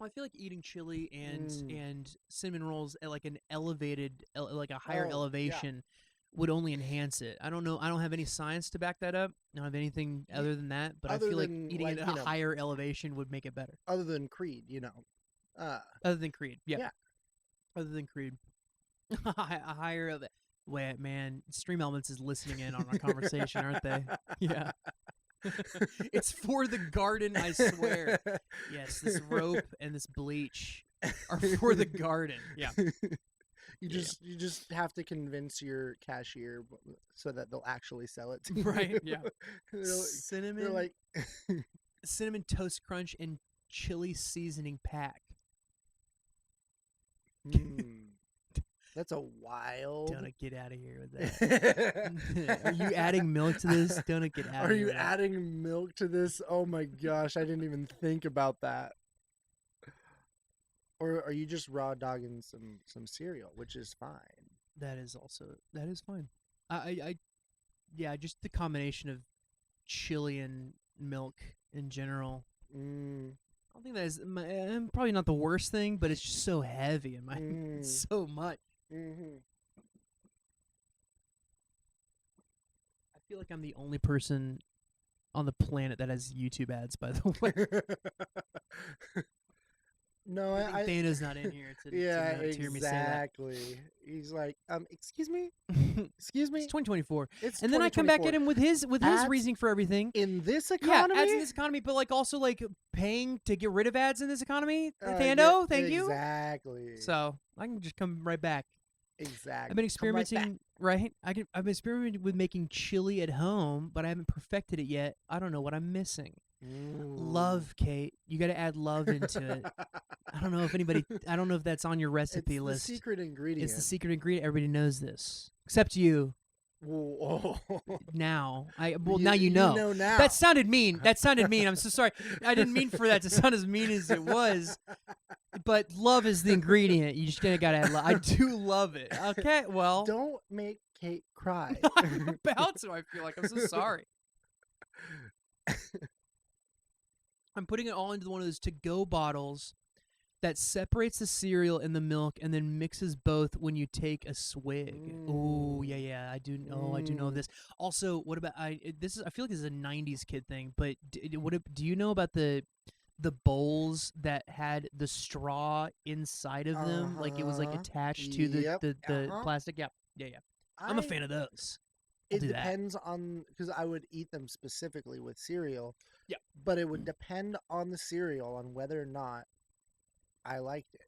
Well, I feel like eating chili and cinnamon rolls at like an elevated, like a higher elevation, would only enhance it. I don't know. I don't have any science to back that up. I don't have anything other than that. But I feel like eating it at a higher elevation would make it better. Other than Creed, you know. Other than Creed, yeah. Other than Creed, a higher of it. Wait, man, Stream Elements is listening in on our conversation, aren't they? Yeah. It's for the garden, I swear. Yes, this rope and this bleach are for the garden. Yeah. You just have to convince your cashier so that they'll actually sell it to you. Right, yeah. Cinnamon. They're like cinnamon toast crunch and chili seasoning pack. That's a wild. Don't get out of here with that. Are you adding milk to this? Don't get out of here. Are you adding milk to this? Oh my gosh, I didn't even think about that. Or are you just raw dogging some cereal, which is fine? That is fine. Yeah, just the combination of chili and milk in general. I don't think that is probably not the worst thing, but it's just so heavy in my so much. I feel like I'm the only person on the planet that has YouTube ads, by the way. No, I think Dana's not in here to hear me say that. Exactly. He's like, excuse me, excuse me. It's 2024. It's and then I come back at him with his reasoning for everything. In this economy? Yeah, ads in this economy, but like also like paying to get rid of ads in this economy. Thando, thank you. Exactly. So I can just come right back. Exactly. I've been experimenting, right? I've been experimenting with making chili at home, but I haven't perfected it yet. I don't know what I'm missing. Love, Kate. You got to add love into it. I don't know if that's on your recipe list. It's the secret ingredient. It's the secret ingredient. Everybody knows this, except you. Whoa. Now, now you know. You know now. That sounded mean. I'm so sorry. I didn't mean for that to sound as mean as it was. But love is the ingredient. You just gotta add love. I do love it. Okay, well. Don't make Kate cry. I'm about to. I feel like I'm so sorry. I'm putting it all into one of those to-go bottles that separates the cereal and the milk and then mixes both when you take a swig. Oh, yeah, I do know this. Also, what about I feel like this is a 90s kid thing, but do you know about the bowls that had the straw inside of them? Like it was like attached to the plastic? Yeah. I'm a fan of those. It depends on, because I would eat them specifically with cereal. Yeah. But it would depend on the cereal on whether or not I liked it.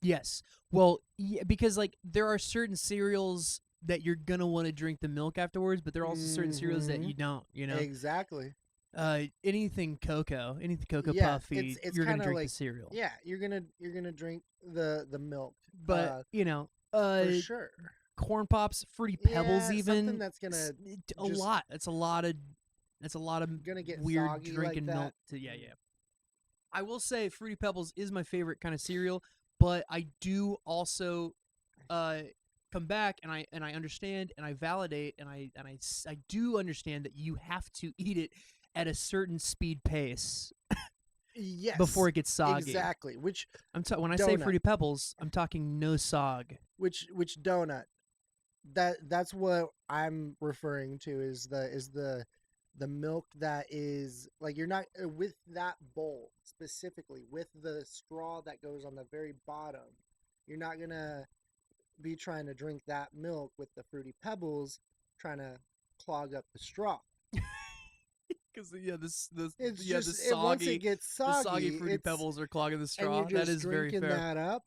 Yes. Well, yeah, because like there are certain cereals that you're going to want to drink the milk afterwards, but there are also certain cereals that you don't, you know? Exactly. Anything cocoa puffy, it's you're going to drink like, the cereal. Yeah, you're going to drink the milk. But, for sure. Corn Pops, Fruity Pebbles, even something that's gonna lot. It's a lot of gonna get weird drinking milk. Yeah. I will say Fruity Pebbles is my favorite kind of cereal, but I do also come back and I understand and I validate and I do understand that you have to eat it at a certain speed pace. Yes. Before it gets soggy. Exactly. Which when I say Fruity Pebbles, I'm talking no sog. Which donut? That's what I'm referring to is the milk that is like, you're not with that bowl specifically with the straw that goes on the very bottom. You're not gonna be trying to drink that milk with the Fruity Pebbles, trying to clog up the straw. Because the once it gets soggy, the soggy Fruity Pebbles are clogging the straw. And you're just that is very fair. That up.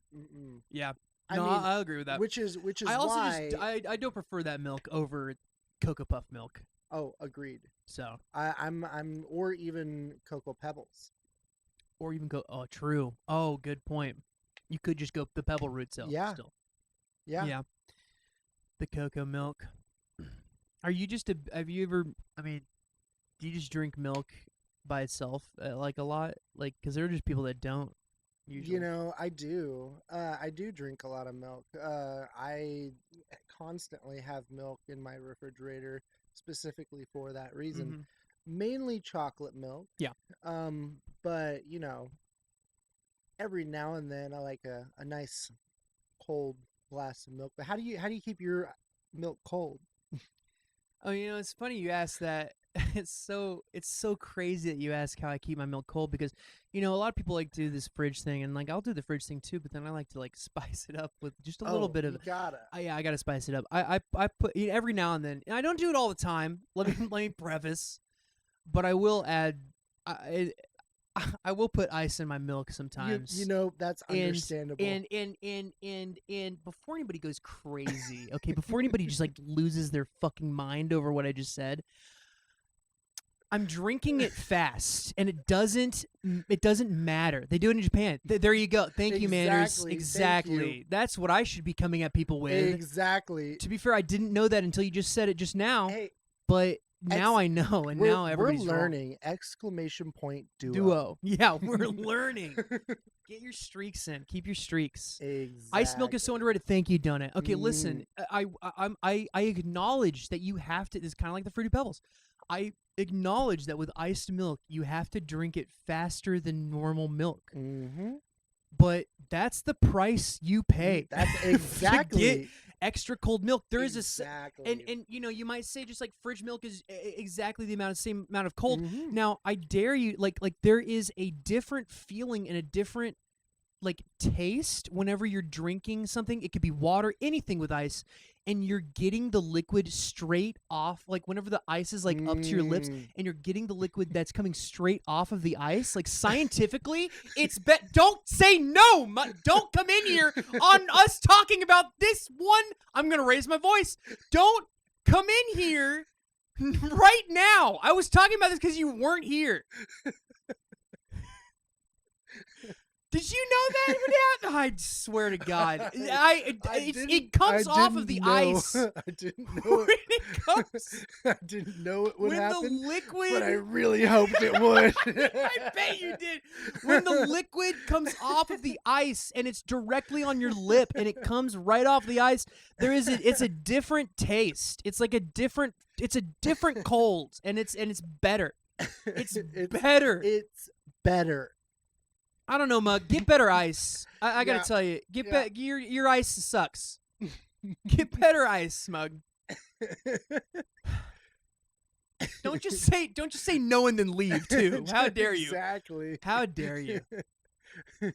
Yeah. No, I agree with that. Which is I also why I don't prefer that milk over Cocoa Puff milk. Oh, agreed. So I'm or even Cocoa Pebbles. Or even true. Oh, good point. You could just go the Pebble route still. Yeah. Yeah. The cocoa milk. Are you just have you ever? I mean, do you just drink milk by itself like a lot? Like, because there are just people that don't. Usually. I do. I do drink a lot of milk. I constantly have milk in my refrigerator specifically for that reason. Mm-hmm. Mainly chocolate milk. Yeah. But every now and then I like a nice cold glass of milk. But how do you keep your milk cold? Oh, it's funny you ask that. It's so crazy that you ask how I keep my milk cold, because a lot of people like to do this fridge thing, and like I'll do the fridge thing too, but then I like to like spice it up with just a little bit of. I gotta spice it up. I put every now and then. And I don't do it all the time. Let me preface, but I will add. I will put ice in my milk sometimes. That's understandable. And before anybody goes crazy, okay, before anybody just like loses their fucking mind over what I just said. I'm drinking it fast, and it doesn't matter. They do it in Japan. There you go. Thank you, Manners. Exactly. That's what I should be coming at people with. Exactly. To be fair, I didn't know that until you just said it just now. Hey, but now I know, and now everybody's we're learning. Exclamation point duo. Duo. Yeah, we're learning. Get your streaks in. Keep your streaks. Exactly. Ice milk is so underrated. Thank you, Donut. Okay, listen. I acknowledge that you have to. It's kind of like the Fruity Pebbles. I acknowledge that with iced milk, you have to drink it faster than normal milk. Mm-hmm. But that's the price you pay. That's exactly. To get extra cold milk. There is exactly. and you might say just like fridge milk is exactly the same amount of cold. Mm-hmm. Now I dare you, like there is a different feeling and a different like taste whenever you're drinking something. It could be water, anything with ice, and you're getting the liquid straight off. Like whenever the ice is like up to your lips, and you're getting the liquid that's coming straight off of the ice. Like scientifically, it's don't say no. Don't come in here on us talking about this one. I'm gonna raise my voice. Don't come in here right now. I was talking about this because you weren't here. Did you know that would happen? I swear to God, it comes off of the ice. I didn't know it comes. I didn't know it would happen. When the liquid, but I really hoped it would. I bet you did. When the liquid comes off of the ice and it's directly on your lip and it comes right off the ice, it's a different taste. It's like a different cold, and it's better. It's better. It's better. I don't know, Mug. Get better ice. I gotta tell you, your ice sucks. Get better ice, Mug. Don't just say no and then leave too. How dare you? Exactly. How dare you?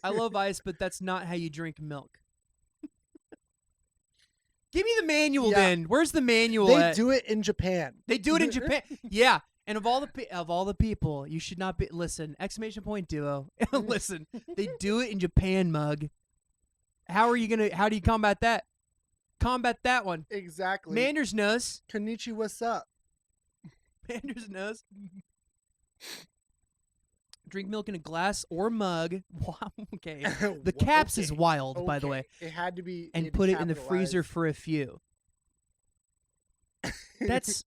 I love ice, but that's not how you drink milk. Give me the manual then. Where's the manual? They do it in Japan. They do it in Japan. Yeah. And of all the people, you should not be listen. Exclamation point duo. Listen, they do it in Japan, Mug. How do you combat that? Combat that one. Exactly. Manders knows. Konnichi, what's up? Manders knows. Drink milk in a glass or mug. Wow, okay. The caps is wild, by the way. It had to be. And put it in the freezer for a few. That's.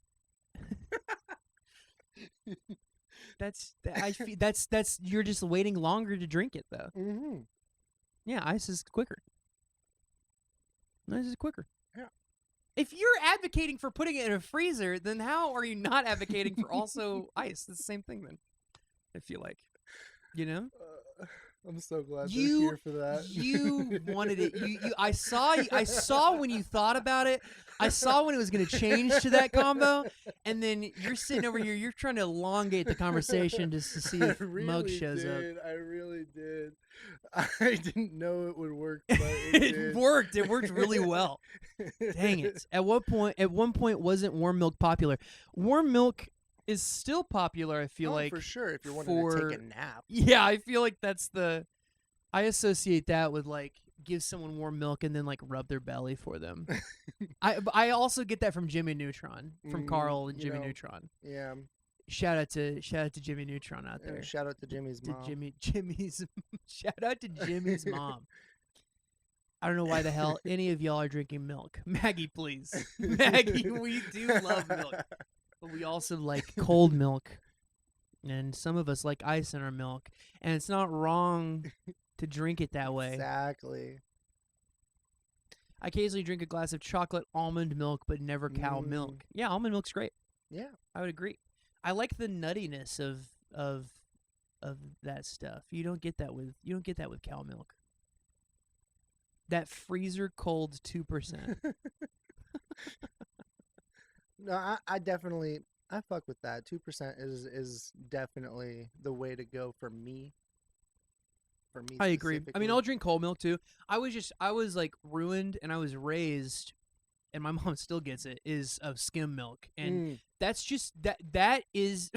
That's you're just waiting longer to drink it though. Mm-hmm. Yeah, ice is quicker. Ice is quicker. Yeah. If you're advocating for putting it in a freezer, then how are you not advocating for also ice? It's the same thing then. I feel like, you know. I'm so glad you're here for that. You wanted it. I saw when you thought about it. I saw when it was going to change to that combo, and then you're sitting over here. You're trying to elongate the conversation just to see if Mug shows up. I really did. I didn't know it would work, but it worked. It worked really well. Dang it! At one point, wasn't warm milk popular? Warm milk is still popular, I feel like. For sure, if you're wanting to take a nap. Yeah, I feel like I associate that with like give someone warm milk and then like rub their belly for them. I also get that from Jimmy Neutron, from Carl and Jimmy Neutron. Yeah. Shout out to Jimmy Neutron out there. Shout out to Jimmy's mom. Shout out to Jimmy's mom. I don't know why the hell any of y'all are drinking milk. Maggie, please. Maggie, we do love milk. But we also like cold milk, and some of us like ice in our milk, and it's not wrong to drink it that way. Exactly. I occasionally drink a glass of chocolate almond milk, but never cow milk. Yeah, almond milk's great. Yeah, I would agree. I like the nuttiness of that stuff. You don't get that with cow milk. That freezer cold 2%. No, I definitely fuck with that. 2% is definitely the way to go for me. For me, I agree. I mean, I'll drink cold milk too. I was like ruined, and I was raised, and my mom still gets it, is of skim milk, and that's just that is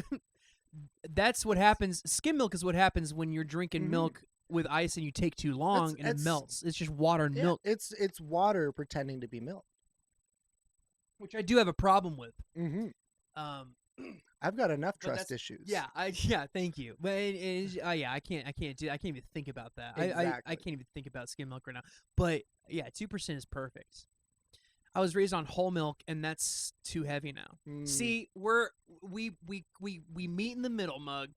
that's what happens. Skim milk is what happens when you're drinking milk with ice and you take too long and it melts. It's just water and milk. It's water pretending to be milk. Which I do have a problem with. I've got enough trust issues. Yeah, thank you. But I can't even think about that. Exactly. I can't even think about skim milk right now. But yeah, 2% is perfect. I was raised on whole milk, and that's too heavy now. See, we meet in the middle, Mug.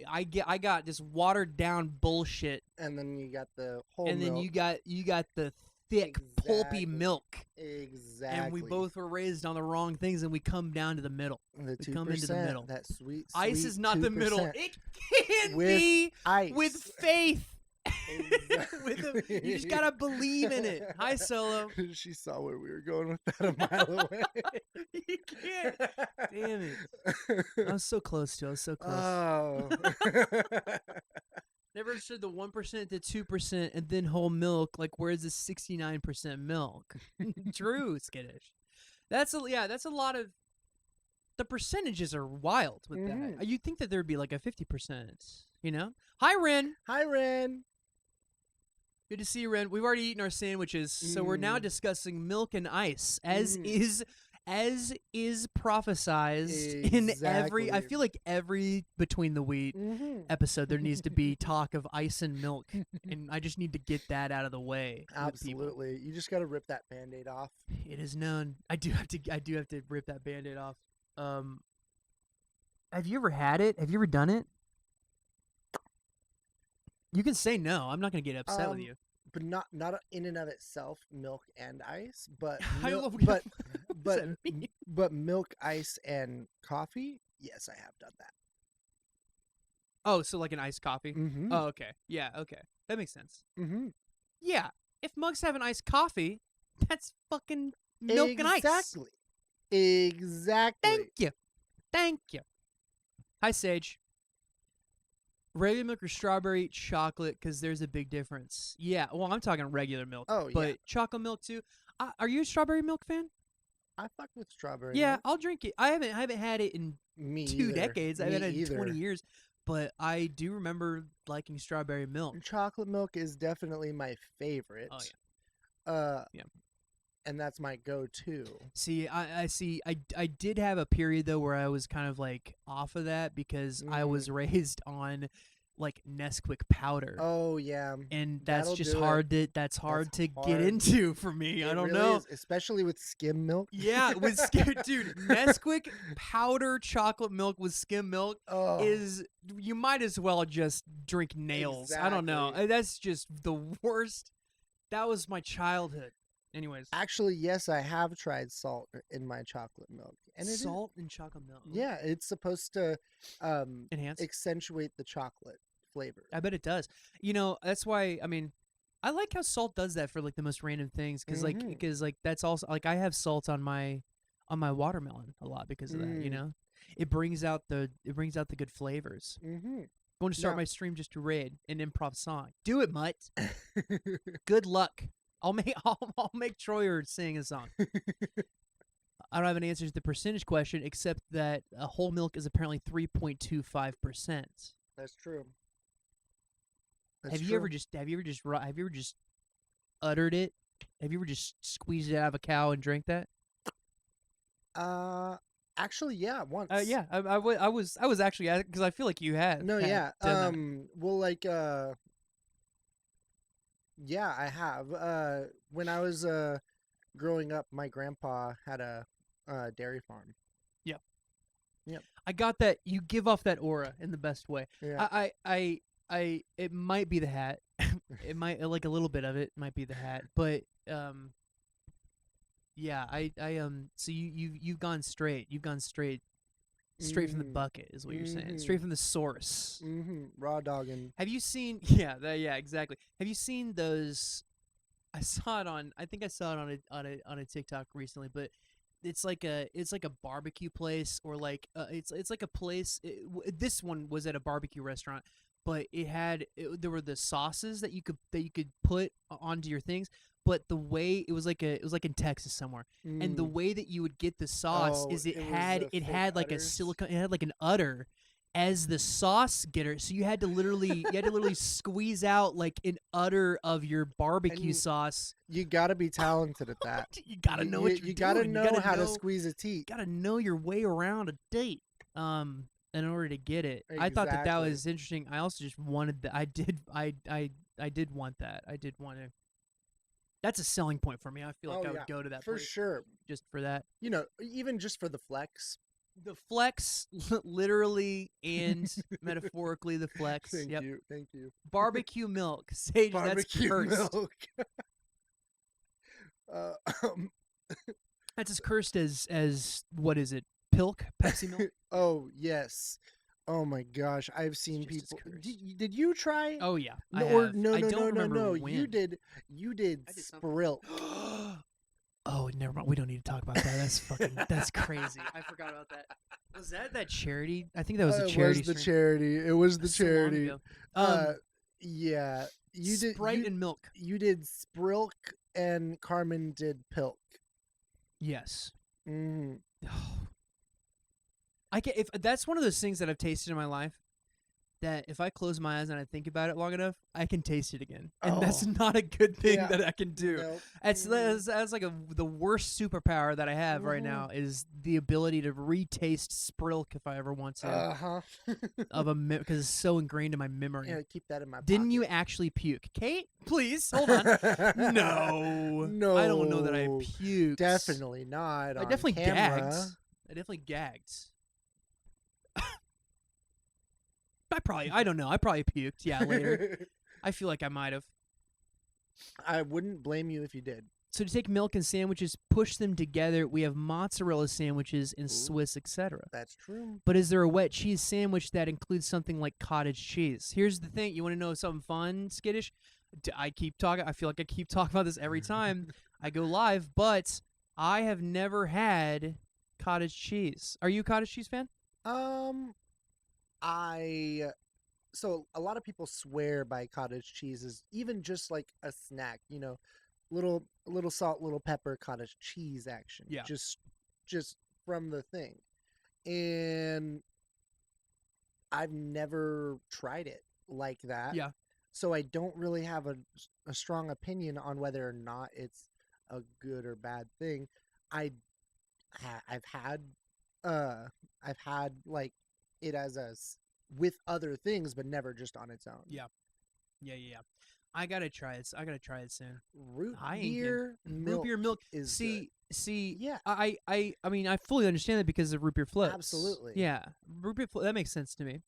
I got this watered down bullshit, and then you got the whole and milk. then you got the thick pulpy milk. Exactly. And we both were raised on the wrong things, and we come down to the middle. The 2%, we come into the middle. That sweet ice is not 2%. the middle. It can with be ice. with faith. Exactly. You just gotta believe in it. Hi, Solo. She saw where we were going with that a mile away. You can't. Damn it. I was so close to. I was so close. Oh. Never understood the 1% to 2% and then whole milk. Like, where's the 69% milk? True, skittish. That's a lot of. The percentages are wild with that. You'd think that there'd be like a 50%. You know. Hi, Ren. Hi, Ren. Good to see you, Ren. We've already eaten our sandwiches, so we're now discussing milk and ice, as is prophesized in every. I feel like every Between the Wheat episode, there needs to be talk of ice and milk, and I just need to get that out of the way. Absolutely, you just got to rip that Band-Aid off. It is known. I do have to rip that Band-Aid off. Have you ever had it? Have you ever done it? You can say no. I'm not going to get upset with you. But not in and of itself, milk and ice. But but milk, ice, and coffee. Yes, I have done that. Oh, so like an iced coffee? Oh, okay. Yeah, okay. That makes sense. Yeah. If mugs have an iced coffee, that's fucking milk and ice. Exactly. Thank you. Hi, Sage. Regular milk or strawberry chocolate, because there's a big difference. Yeah, well, I'm talking regular milk. Oh, yeah. But chocolate milk, too. Are you a strawberry milk fan? I fuck with strawberry milk. milk. I'll drink it. I haven't had it in two decades. I've had it in 20 years. But I do remember liking strawberry milk. Chocolate milk is definitely my favorite. Oh, yeah. Yeah. And that's my go-to. See, I did have a period though where I was kind of like off of that because I was raised on like Nesquik powder. Oh yeah, and that's just hard. That's hard to get into for me. I don't know, especially with skim milk. Yeah, with skim, dude. Nesquik powder chocolate milk with skim milk is you might as well just drink nails. Exactly. I don't know. That's just the worst. That was my childhood. Anyways, actually, yes, I have tried salt in my chocolate milk. And salt in chocolate milk. Yeah, it's supposed to enhance, accentuate the chocolate flavor. I bet it does. You know, that's why. I mean, I like how salt does that for like the most random things, because like that's also like I have salt on my watermelon a lot because of that. You know, it brings out the good flavors. Going to start my stream just to raid an improv song. Do it, Mutt. Good luck. I'll make Troyer sing a song. I don't have an answer to the percentage question, except that whole milk is apparently 3.25%. That's true. Have you ever just uttered it? Have you ever just squeezed it out of a cow and drank that? Actually, yeah, once. Yeah, I was actually, because I feel like you had. No, yeah. Well, like yeah, I have. When I was growing up, my grandpa had a dairy farm. Yep. Yep. I got that. You give off that aura in the best way. Yeah. It might be the hat. It might, like a little bit of it might be the hat, but yeah, so you've gone straight. You've gone straight from the bucket is what you're saying. Straight from the source. Raw dogging. Have you seen? Yeah, exactly. Have you seen those? I think I saw it on a TikTok recently, but it's like a barbecue place, or like it's like a place. This one was at a barbecue restaurant, but there were the sauces that you could put onto your things. But the way it was like in Texas somewhere, and the way that you would get the sauce is it had like udders? a silicone, it had like an udder as the sauce getter, so you had to literally squeeze out like an udder of your barbecue sauce. You gotta be talented at that. You gotta know what you're doing. You gotta know how to squeeze a teat. Gotta know your way around a date. In order to get it. Exactly. I thought that was interesting. I also just wanted that. I did want that. I did want to. That's a selling point for me. I feel like I would go to that for place sure. just for that. Even just for the flex. The flex, literally and metaphorically, the flex. Thank you. Barbecue milk, Sage. Barbecue that's cursed. milk. That's as cursed as what is it? Pilk, Pepsi milk. Oh yes. Oh my gosh, I've seen people. Did you try? Oh yeah, no, I or have. no, I no, don't no, no, remember no. when. You did Sprilk. Oh, never mind. We don't need to talk about that. That's crazy. I forgot about that. Was that charity? I think that was a charity. It was the charity. It was the charity. Yeah. You did Sprite and milk. You did Sprilk and Carmen did Pilk. Yes. Mm. If that's one of those things that I've tasted in my life, that if I close my eyes and I think about it long enough, I can taste it again, and that's not a good thing that I can do. Nope. That's like the worst superpower that I have right now is the ability to retaste Sprilk if I ever want to. Because it's so ingrained in my memory. Yeah, keep that in my. Didn't you actually puke, Kate? Please hold on. No, I don't know that I puked. Definitely not. I definitely camera. gagged. I don't know. I probably puked. Yeah, later. I feel like I might have. I wouldn't blame you if you did. So to take milk and sandwiches, push them together, we have mozzarella sandwiches and Swiss, etc. That's true. But is there a wet cheese sandwich that includes something like cottage cheese? Here's the thing. You want to know something fun, skittish? I keep talking. I feel like I keep talking about this every time I go live, but I have never had cottage cheese. Are you a cottage cheese fan? So a lot of people swear by cottage cheeses, even just like a snack, little salt, little pepper, cottage cheese action. Yeah. Just from the thing. And I've never tried it like that. Yeah. So I don't really have a strong opinion on whether or not it's a good or bad thing. I've had like it as with other things, but never just on its own. Yeah. I gotta try it. Soon. Root beer milk is See, yeah. I mean, I fully understand that because of root beer floats. Absolutely. Yeah, root beer that makes sense to me.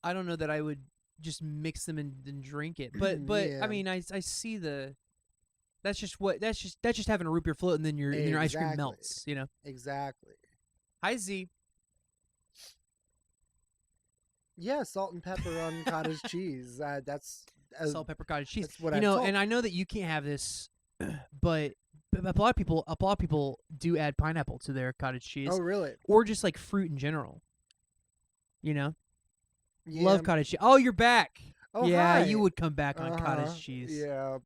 I don't know that I would just mix them and drink it, but Yeah. I mean, I see the. That's just having a root beer float and then your ice cream melts. Exactly. Hi Z. Yeah, salt and pepper on cottage cheese. That's salt, pepper, cottage cheese. That's what I told. And I know that you can't have this, but a lot of people do add pineapple to their cottage cheese. Oh, really? Or just like fruit in general. Yeah. Love cottage cheese. Oh, you're back. Oh, yeah, hi. you would come back on cottage cheese. Yeah.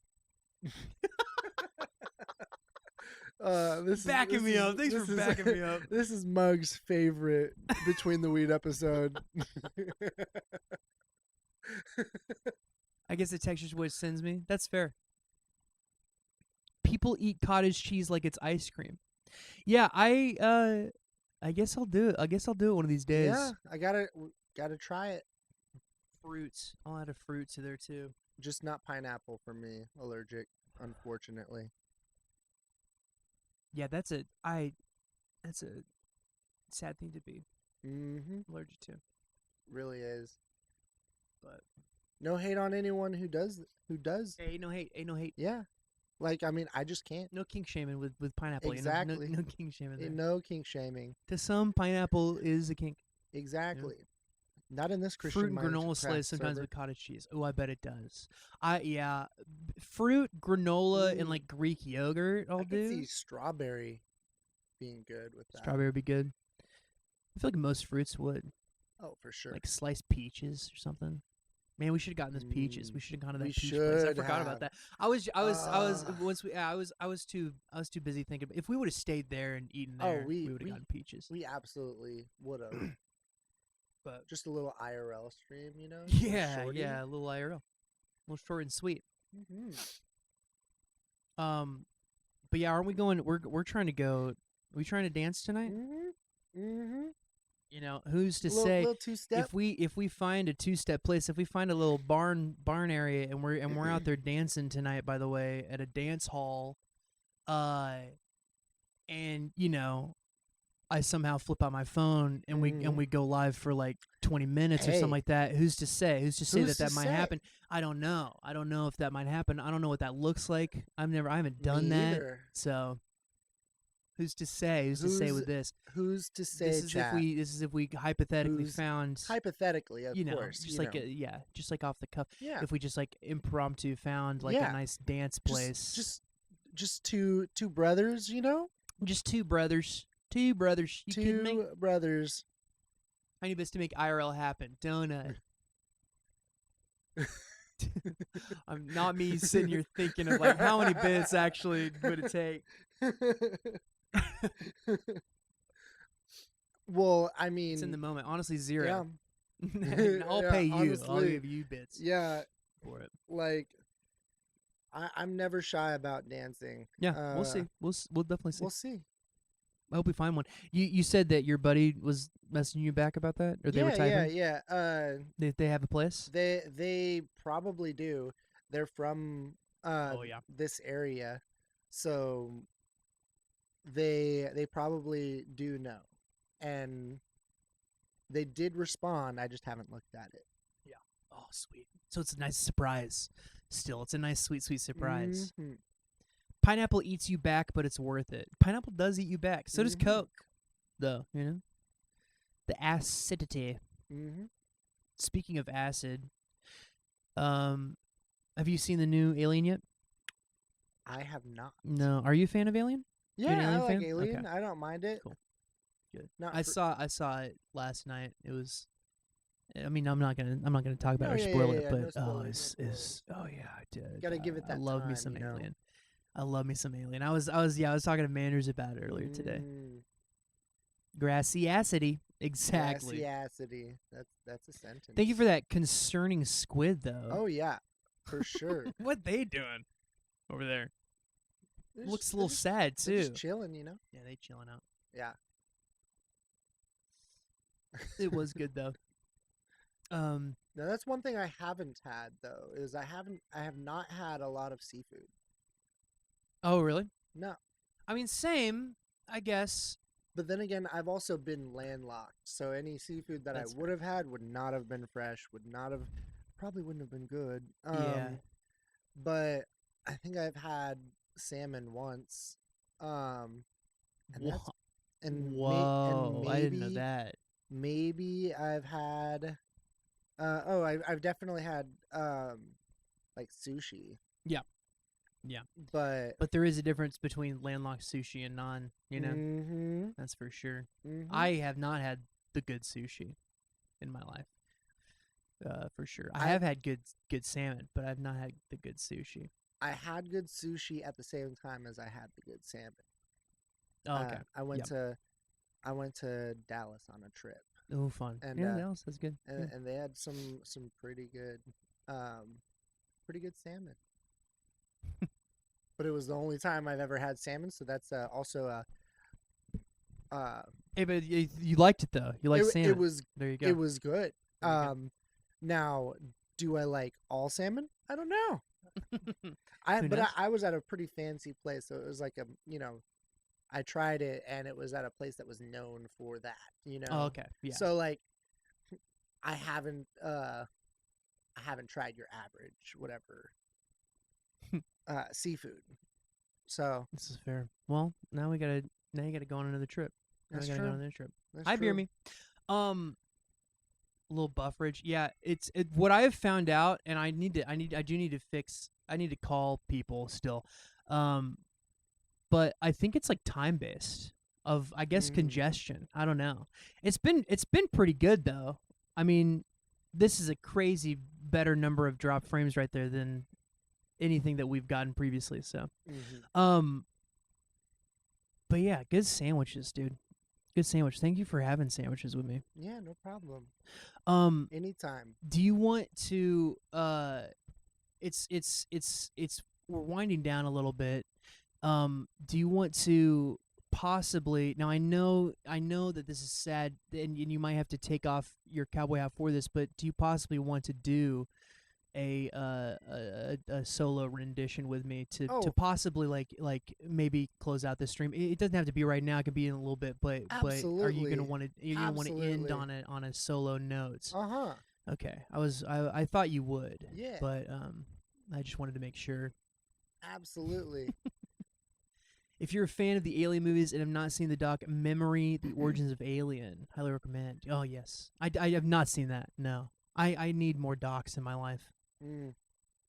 This backing is, me this up. Is, Thanks this for is, backing me up. This is Mug's favorite Between the Weed episode. I guess the texture's what sends me. That's fair. People eat cottage cheese like it's ice cream. Yeah, I guess I'll do it. I guess I'll do it one of these days. Yeah, I gotta try it. Fruits. I'll add a fruit to there too. Just not pineapple for me. Allergic, unfortunately. Yeah, that's a sad thing to be allergic to. Really is. But no hate on anyone who does. Hey, no hate. Ain't no hate. Yeah. Like, I mean, I just can't. No kink shaming with pineapple. Exactly. No kink shaming there. No kink shaming. To some, pineapple is a kink. Exactly. Not in this Christian Fruit and granola slays sometimes with cottage cheese. Oh, I bet it does. Fruit, granola, and like Greek yogurt. I could see strawberry being good with that. Strawberry would be good. I feel like most fruits would. Oh, for sure. Like sliced peaches or something. Man, we should have gotten those peaches. We should have gone to that peach place. I forgot about that. I was too busy thinking. If we would have stayed there and eaten there, we would have gotten peaches. We absolutely would have. But just a little IRL stream, Yeah, a little IRL, a little short and sweet. But yeah, aren't we going? We're trying to go. Are we trying to dance tonight? You know, who's to little, say little two-step. if we find a two-step place, if we find a little barn area, and we're out there dancing tonight, by the way, at a dance hall, and you know, I somehow flip out my phone and we go live for like 20 minutes or something like that. Who's to say? Who's to say that might happen? I don't know. I don't know if that might happen. I don't know what that looks like. I haven't done that. Either. So who's to say? Who's to say with this? Who's to say? This is if we hypothetically found hypothetically, of course, just like just like off the cuff. Yeah. If we just like impromptu found like a nice dance place. Just two brothers, you know? Just two brothers. Two brothers. You kidding me? Two brothers. I need this to make IRL happen, don't I? I'm not me sitting here thinking of like how many bits actually would it take. Well, I mean, it's in the moment. Honestly, 0. Yeah. I'll pay you. Honestly, I'll give you bits. Yeah. For it. Like, I'm never shy about dancing. Yeah, we'll see. We'll definitely see. We'll see. I hope we find one. You said that your buddy was messaging you back about that, or they were typing. Yeah. They have a place. They probably do. They're from this area, so they probably do know, and they did respond. I just haven't looked at it. Yeah. Oh, sweet. So it's a nice surprise. Still, it's a nice, sweet, sweet surprise. Mm-hmm. Pineapple eats you back, but it's worth it. Pineapple does eat you back. So does Coke, though. You know, the acidity. Mm-hmm. Speaking of acid, have you seen the new Alien yet? I have not. No. Are you a fan of Alien? Yeah, Alien I like fan? Alien. Okay. I don't mind it. Cool. Good. I saw it last night. It was. I mean, I'm not gonna talk about it or yeah, spoil yeah, it, yeah, but no spoilers, no spoilers. I did. Gotta give it that I love me time, some you know? Alien. I love me some Alien. I was talking to Manders about it earlier today. Grassy acidity, exactly. Grassy acidity. That's a sentence. Thank you for that concerning squid, though. Oh yeah, for sure. What they doing over there? Looks a little just, sad too. Just chilling, you know. Yeah, they chilling out. Yeah. It was good though. Now that's one thing I haven't had though, is I have not had a lot of seafood. Oh really? No. I mean, same, I guess. But then again, I've also been landlocked, so any seafood that I would have had would not have been fresh, probably wouldn't have been good. Yeah. But I think I've had salmon once. And that's Whoa, I didn't know that. Maybe I've had I've definitely had like sushi. Yeah. Yeah. But there is a difference between landlocked sushi and non, you know? Mm-hmm. That's for sure. Mm-hmm. I have not had the good sushi in my life. For sure. I have had good salmon, but I've not had the good sushi. I had good sushi at the same time as I had the good salmon. Oh, okay. I went to Dallas on a trip. Oh, fun. And, yeah, Dallas, that's good. And they had some pretty good salmon. But it was the only time I've ever had salmon, so that's also Hey, but you liked it though. You liked salmon. It was there. You go. It was good. Now, do I like all salmon? I don't know. I was at a pretty fancy place, so it was like I tried it, and it was at a place that was known for that. You know. Oh, okay. Yeah. So like, I haven't tried your average whatever seafood. So this is fair. Well, now you gotta go on another trip. That's Go true. on another trip. That's Hi, true. Beer Me. A little bufferage. Yeah, it's what I have found out, and I do need to fix. I need to call people still. But I think it's like time based of, I guess, congestion. I don't know. It's been pretty good though. I mean, this is a crazy better number of drop frames right there than anything that we've gotten previously. So, but yeah, good sandwiches, dude. Good sandwich. Thank you for having sandwiches with me. Yeah, no problem. Anytime. Do you want to? We're winding down a little bit. Do you want to possibly now I know that this is sad, and you might have to take off your cowboy hat for this, but do you possibly want to do a solo rendition with me to possibly like maybe close out this stream? It doesn't have to be right now; it could be in a little bit. But are you gonna want to end on a solo note? Okay, I thought you would. Yeah. But I just wanted to make sure. Absolutely. If you're a fan of the Alien movies and have not seen the doc Memory: The Origins of Alien, highly recommend. Oh yes, I have not seen that. No, I need more docs in my life. Are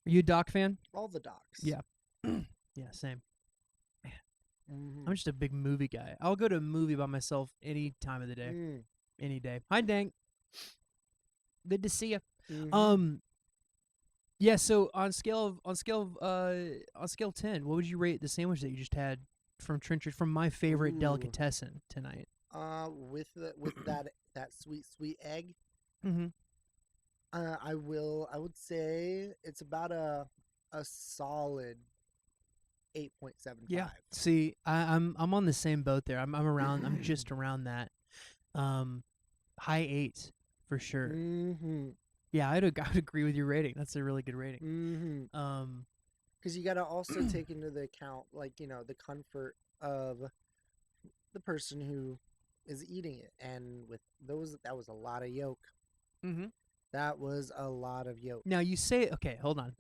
you a doc fan? All the docs. Yeah. Yeah, same. Man. I'm just a big movie guy. I'll go to a movie by myself any time of the day. Any day. Hi, Dank. Good to see you. Yeah, so on scale of 10, what would you rate the sandwich that you just had from Trenchard, from my favorite delicatessen tonight? With that sweet egg. I would say it's about a solid 8.75. Yeah. See, I'm on the same boat there. I'm around. I'm just around that. High 8 for sure. Yeah, I'd agree with your rating. That's a really good rating. Because you got to also take into the account, like, the comfort of the person who is eating it, and with those, that was a lot of yolk. That was a lot of yolk. Now you say, okay, hold on,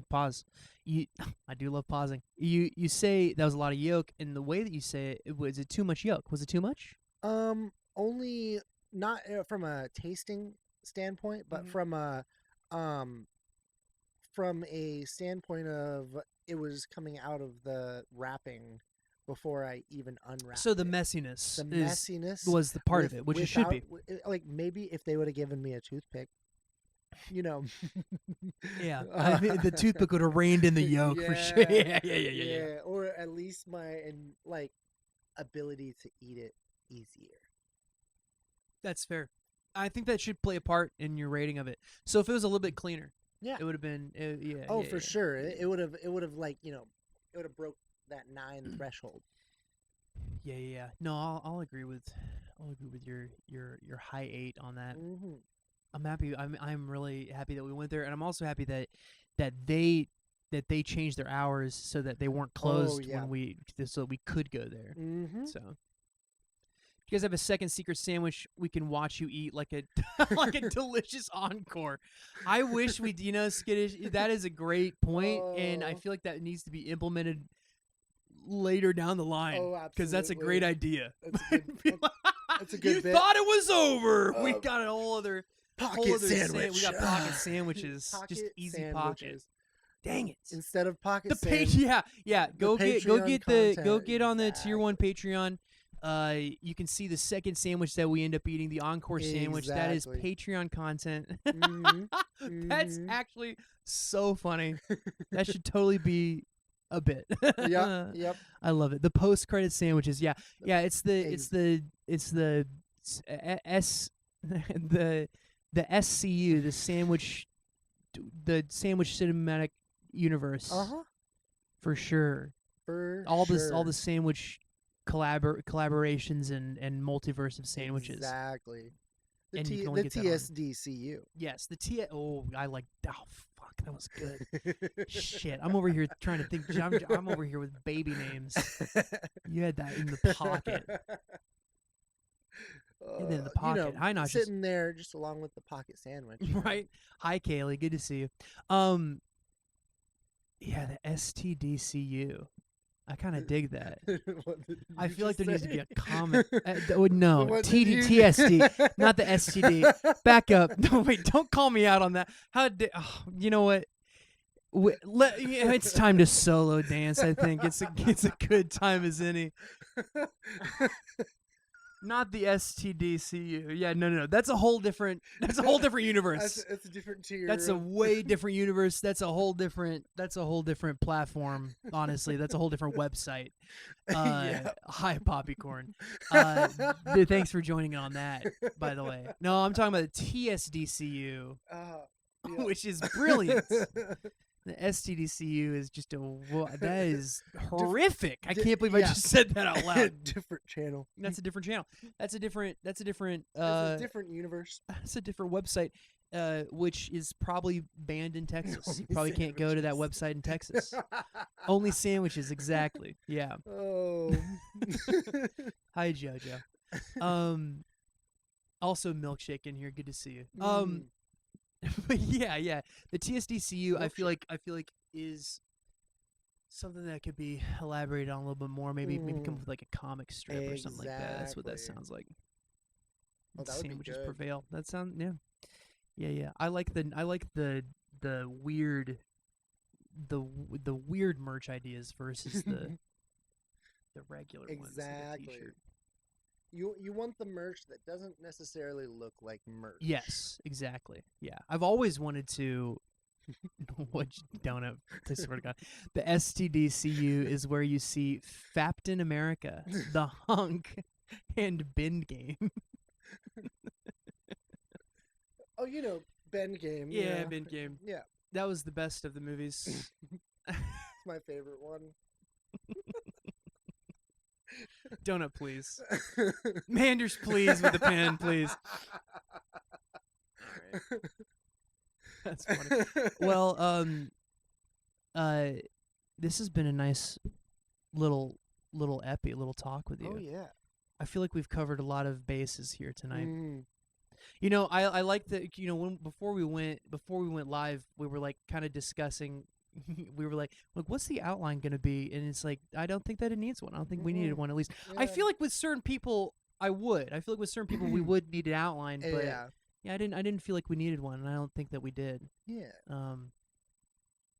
pause. I do love pausing. You say that was a lot of yolk, and the way that you say it, was it too much yolk? Was it too much? Only not from a tasting standpoint, but from a standpoint of it was coming out of the wrapping before I even unwrapped. So the messiness, was the part of it, which it should be. Like maybe if they would have given me a toothpick, Yeah, I mean, the toothpick would have rained in the yolk for sure. Yeah. Or at least my ability to eat it easier. That's fair. I think that should play a part in your rating of it. So if it was a little bit cleaner, it would have been. For sure. It would have like it would have broke that 9 threshold. Yeah. No, I'll agree with your high 8 on that. I'm happy. I'm really happy that we went there, and I'm also happy that they changed their hours so that they weren't closed so we could go there. So. If you guys have a second secret sandwich, we can watch you eat like a like a delicious encore. I wish we, Skittish. That is a great point, and I feel like that needs to be implemented later down the line because that's a great idea. That's a good you bit. Thought it was over. We got a whole other pocket sandwich. We got pocket sandwiches, just easy pockets. Dang it! Instead of pocket Go get on the Tier 1 Patreon. You can see the second sandwich that we end up eating, the encore sandwich. That is Patreon content. That's actually so funny. That should totally be a bit. Yep. I love it. The post-credit sandwiches. Yeah. It's the SCU, the sandwich cinematic universe. For sure. All the sandwich collaborations and multiverse of sandwiches. Exactly. The and you can only get TSDCU. Yes, I like. Oh fuck, that was good. Shit, I'm over here trying to think. I'm over here with baby names. You had that in the pocket. And then the pocket. Hi, not sitting there just along with the pocket sandwich. Right. Hi, Kaylee. Good to see you. Yeah, the STDCU. I kind of dig that. I feel like there needs to be a comment. No, TSD, not the STD. Back up. No, wait, don't call me out on that. You know what? It's time to solo dance. I think it's a good time as any. Not the STDCU. Yeah, no. That's a whole different universe. That's a different tier. That's a way different universe. That's a whole different platform. Honestly, that's a whole different website. Hi, Poppycorn. Dude, thanks for joining in on that, by the way. No, I'm talking about the TSDCU, which is brilliant. The STDCU is just that is horrific. I can't believe I just said that out loud. Different channel. That's a different channel. That's a different It's a different universe. That's a different website, which is probably banned in Texas. Only You probably can't go to that website in Texas. Only sandwiches, exactly. Yeah. Oh. Hi, JoJo. Also milkshake in here. Good to see you. But yeah. The TSDCU, I feel like is something that could be elaborated on a little bit more. Maybe come up with like a comic strip or something like that. That's what that sounds like. Oh, that would be Sandwiches good. prevail. That sound yeah. I like the weird the weird merch ideas versus the regular ones. Exactly. You want the merch that doesn't necessarily look like merch. Yes, exactly. Yeah, I've always wanted to. What donut? I swear to God, the STDCU is where you see Fapton America, the Hunk, and Bend Game. Oh, Bend Game. Yeah, Bend Game. Yeah, That was the best of the movies. it's my favorite one. Donut, please. Manders, please, with the pen, please. All right. That's funny. Well, this has been a nice little talk with you. Oh yeah. I feel like we've covered a lot of bases here tonight. Mm. I like that. Before we went live, we were like kind of discussing. We were like, what's the outline going to be? And it's like, I don't think that it needs one. I don't think we needed one at least. Yeah. I feel like with certain people, I would. I feel like with certain people, we would need an outline. But yeah, I didn't feel like we needed one, and I don't think that we did. Yeah.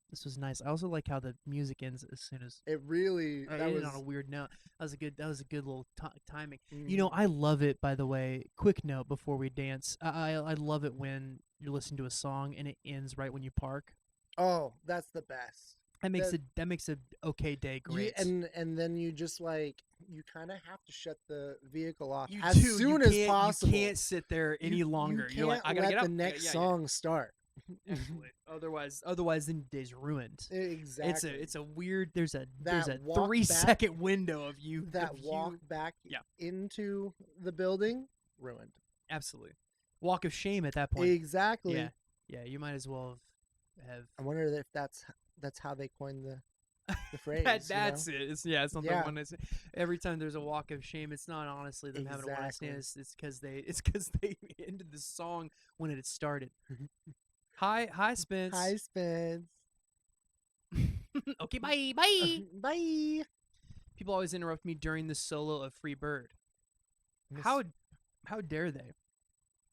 This was nice. I also like how the music ends as soon as it really. that That was was on a weird note. That was a good little timing. Mm. I love it. By the way, quick note before we dance. I love it when you're listening to a song and it ends right when you park. Oh, that's the best. That makes a okay day great. And then you just you kind of have to shut the vehicle off You as do. soon You as can't- possible. You can't sit there any longer. You You're like, I can't gotta let get up. the next song start. Absolutely. Otherwise, then the day's ruined. Exactly. It's a weird. There's a walk 3-second window of you. walk back into the building ruined. Absolutely. Walk of shame at that point. Exactly. Yeah. You might as well have. I wonder if that's how they coined the phrase. That's it. It's something. Yeah. When every time there's a walk of shame, it's not honestly them having a one night stand. It's because they ended the song when it had started. Hi, Spence. Hi, Spence. Okay, bye. Bye. People always interrupt me during the solo of Free Bird. How dare they?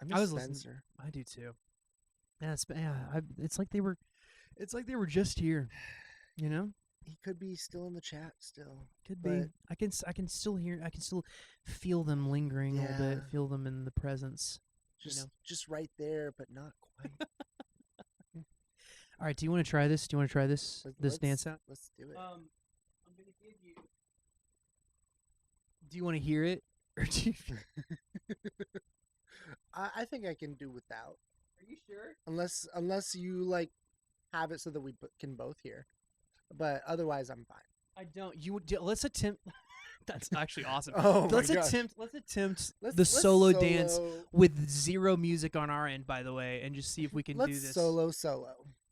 I was Spencer. Listening. I do too. It's like they were just here. He could be still in the chat still. Could be. I can still hear. I can still feel them lingering a little bit. Feel them in the presence. Just right there, but not quite. All right. Do you want to try this? This dance out? Let's do it. I'm gonna give you. Do you want to hear it, or do you? I think I can do without. Are you sure? Unless you have it so that we can both hear, but otherwise I'm fine. I don't. Let's attempt. That's actually awesome. Oh let's my gosh. attempt the solo dance with zero music on our end, by the way, and just see if we can do this. Solo.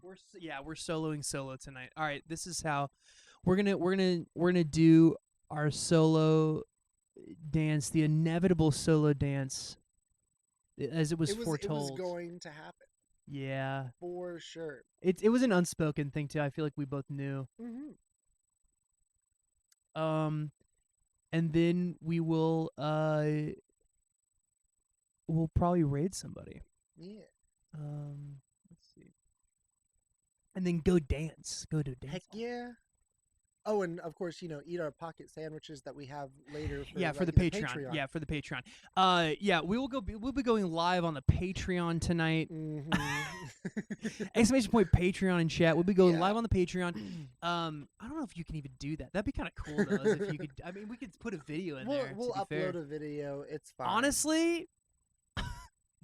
We're soloing solo tonight. All right, this is how we're gonna do our solo dance, the inevitable solo dance, as it was foretold. It was going to happen. Yeah, for sure. It was an unspoken thing too. I feel like we both knew. Mm-hmm. And then we'll probably raid somebody. Yeah. Let's see. And then go dance. Go to dance. Heck yeah. Oh, and of course, eat our pocket sandwiches that we have later. For the Patreon. Yeah, for the Patreon. We'll be going live on the Patreon tonight. Mm-hmm. Exclamation point Patreon in chat. We'll be going live on the Patreon. I don't know if you can even do that. That'd be kind of cool though. If you could, I mean, we could put a video in there. We'll upload fair. a video. It's fine. Honestly,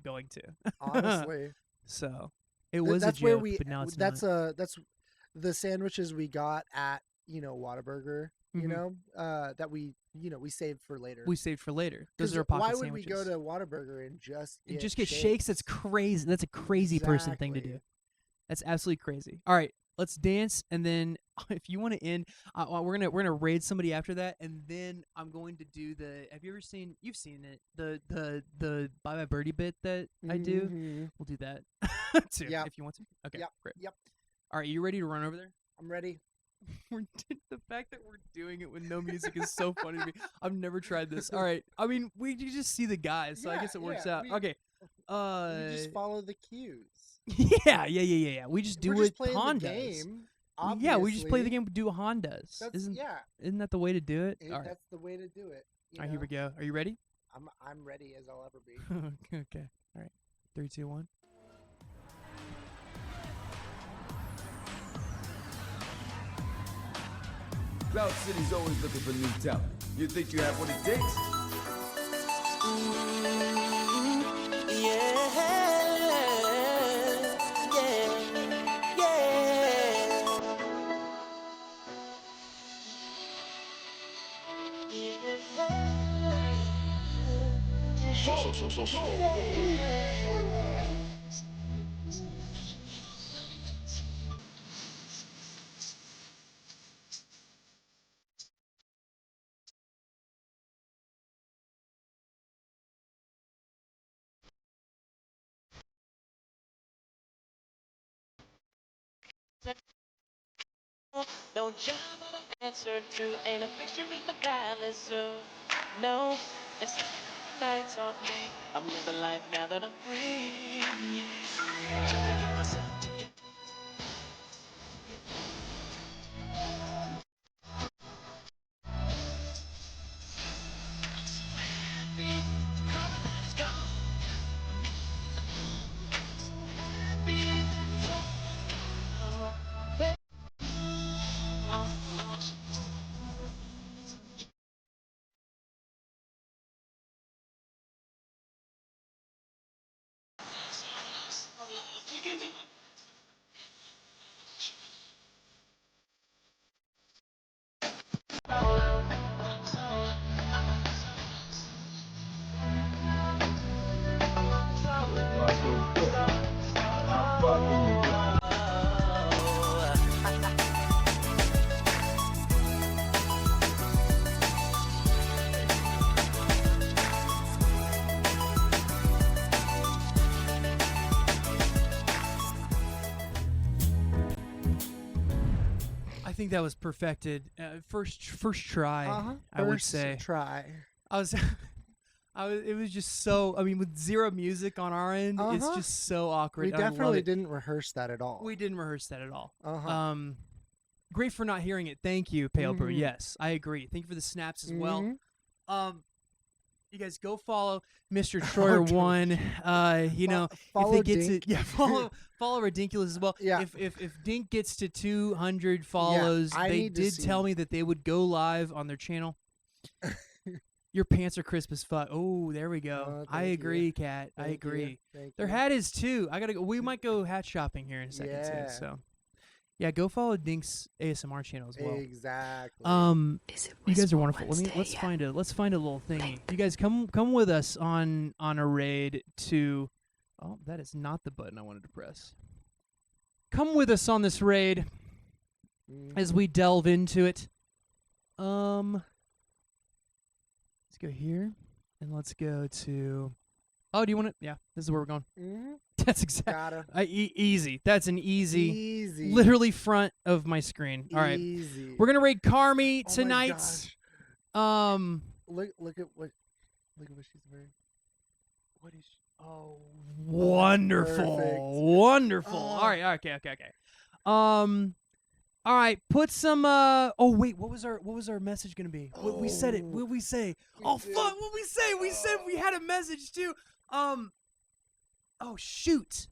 going to. Honestly. So it was that's a joke, where we. but now it's that's not. that's the sandwiches we got at Whataburger, that we saved for later. We saved for later. Those are pocket sandwiches. Why would sandwiches. we go to Whataburger and just get shakes? That's crazy. That's a crazy person thing to do. That's absolutely crazy. All right, let's dance, and then if you want to end, we're gonna raid somebody after that, and then I'm going to do the. Have you ever seen? You've seen it. The Bye Bye Birdie bit that I do. We'll do that too. Yep. If you want to. Okay. Yep. Great. Yep. All right, you ready to run over there? I'm ready. The fact that we're doing it with no music is so funny to me. I've never tried this. All right. I mean, you just see the guys, so I guess it works out. Okay. We just follow the cues. Yeah. We just do it Hondas. The game, yeah, we just play the game. Do Hondas. Isn't that the way to do it? All right. That's the way to do it. All right, here we go. Are you ready? I'm ready as I'll ever be. Okay. All right. 3, 2, 1. Cloud City's always looking for new talent. You think you have what it takes? No job but an answer to ain't a picture with the palace of no, it's nights on me. I'm living life now that I'm free. I think that was perfected. First try. I would say. Try. It was just so. I mean, with zero music on our end, it's just so awkward. We definitely didn't rehearse that at all. We didn't rehearse that at all. Great for not hearing it. Thank you, Pale Brew. Yes, I agree. Thank you for the snaps as well. You guys go follow Mr. Troyer1. Follow if they get Dink. to follow Ridiculous as well. Yeah. If Dink gets to 200 follows, they did tell me that they would go live on their channel. Your pants are crisp as fuck. Oh, there we go. I agree, Kat. I agree. Their hat is too. I gotta go. We might go hat shopping here in a second too. So, yeah, go follow Dink's ASMR channel as well. Exactly. You guys are wonderful. Let's find a little thingy. You guys come with us on a raid to. Oh, that is not the button I wanted to press. Come with us on this raid as we delve into it. Let's go here, and let's go to... Oh, do you want to... Yeah, this is where we're going. That's exactly... easy. That's an easy... Literally front of my screen. All right. We're going to raid Carmi tonight. Look at what she's wearing. What is she? Oh, wonderful. Perfect. Wonderful. All right. Okay. All right, put some. Oh wait, what was our message gonna be? We said it. What did we say? Fuck! What we say? We said we had a message too. Oh shoot!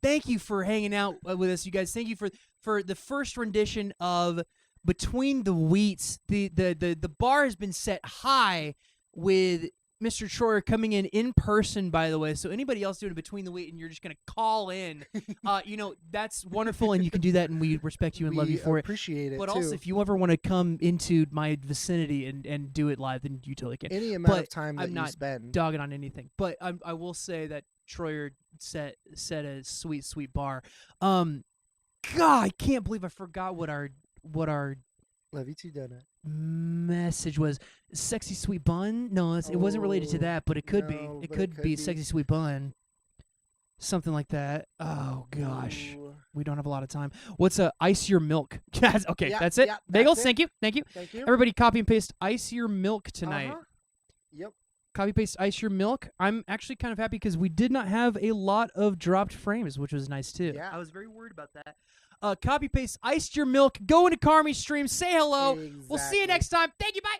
Thank you for hanging out with us, you guys. Thank you for the first rendition of Between the Wheats. The bar has been set high with Mr. Troyer coming in person, by the way. So anybody else doing it between the week and you're just going to call in, that's wonderful, and you can do that, and we respect you and love you for it. Appreciate it, But too. also, if you ever want to come into my vicinity and do it live, then you totally can. Any amount of time that I'm not you spend. dogging on anything. But I will say that Troyer set a sweet, sweet bar. God, I can't believe I forgot what our Love you too, Donut. message was. Sexy sweet bun? No, it wasn't related to that, but it could be. It could be sexy sweet bun. Something like that. Oh gosh, we don't have a lot of time. What's ice your milk? Okay, Yeah, that's it. yeah, Bagels, that's it. thank you. Thank you. Everybody, copy and paste ice your milk tonight. Yep. Copy paste ice your milk. I'm actually kind of happy because we did not have a lot of dropped frames, which was nice too. Yeah. I was very worried about that. Copy paste iced your milk. Go into Carmi's stream. Say hello. Exactly. We'll see you next time. Thank you. Bye.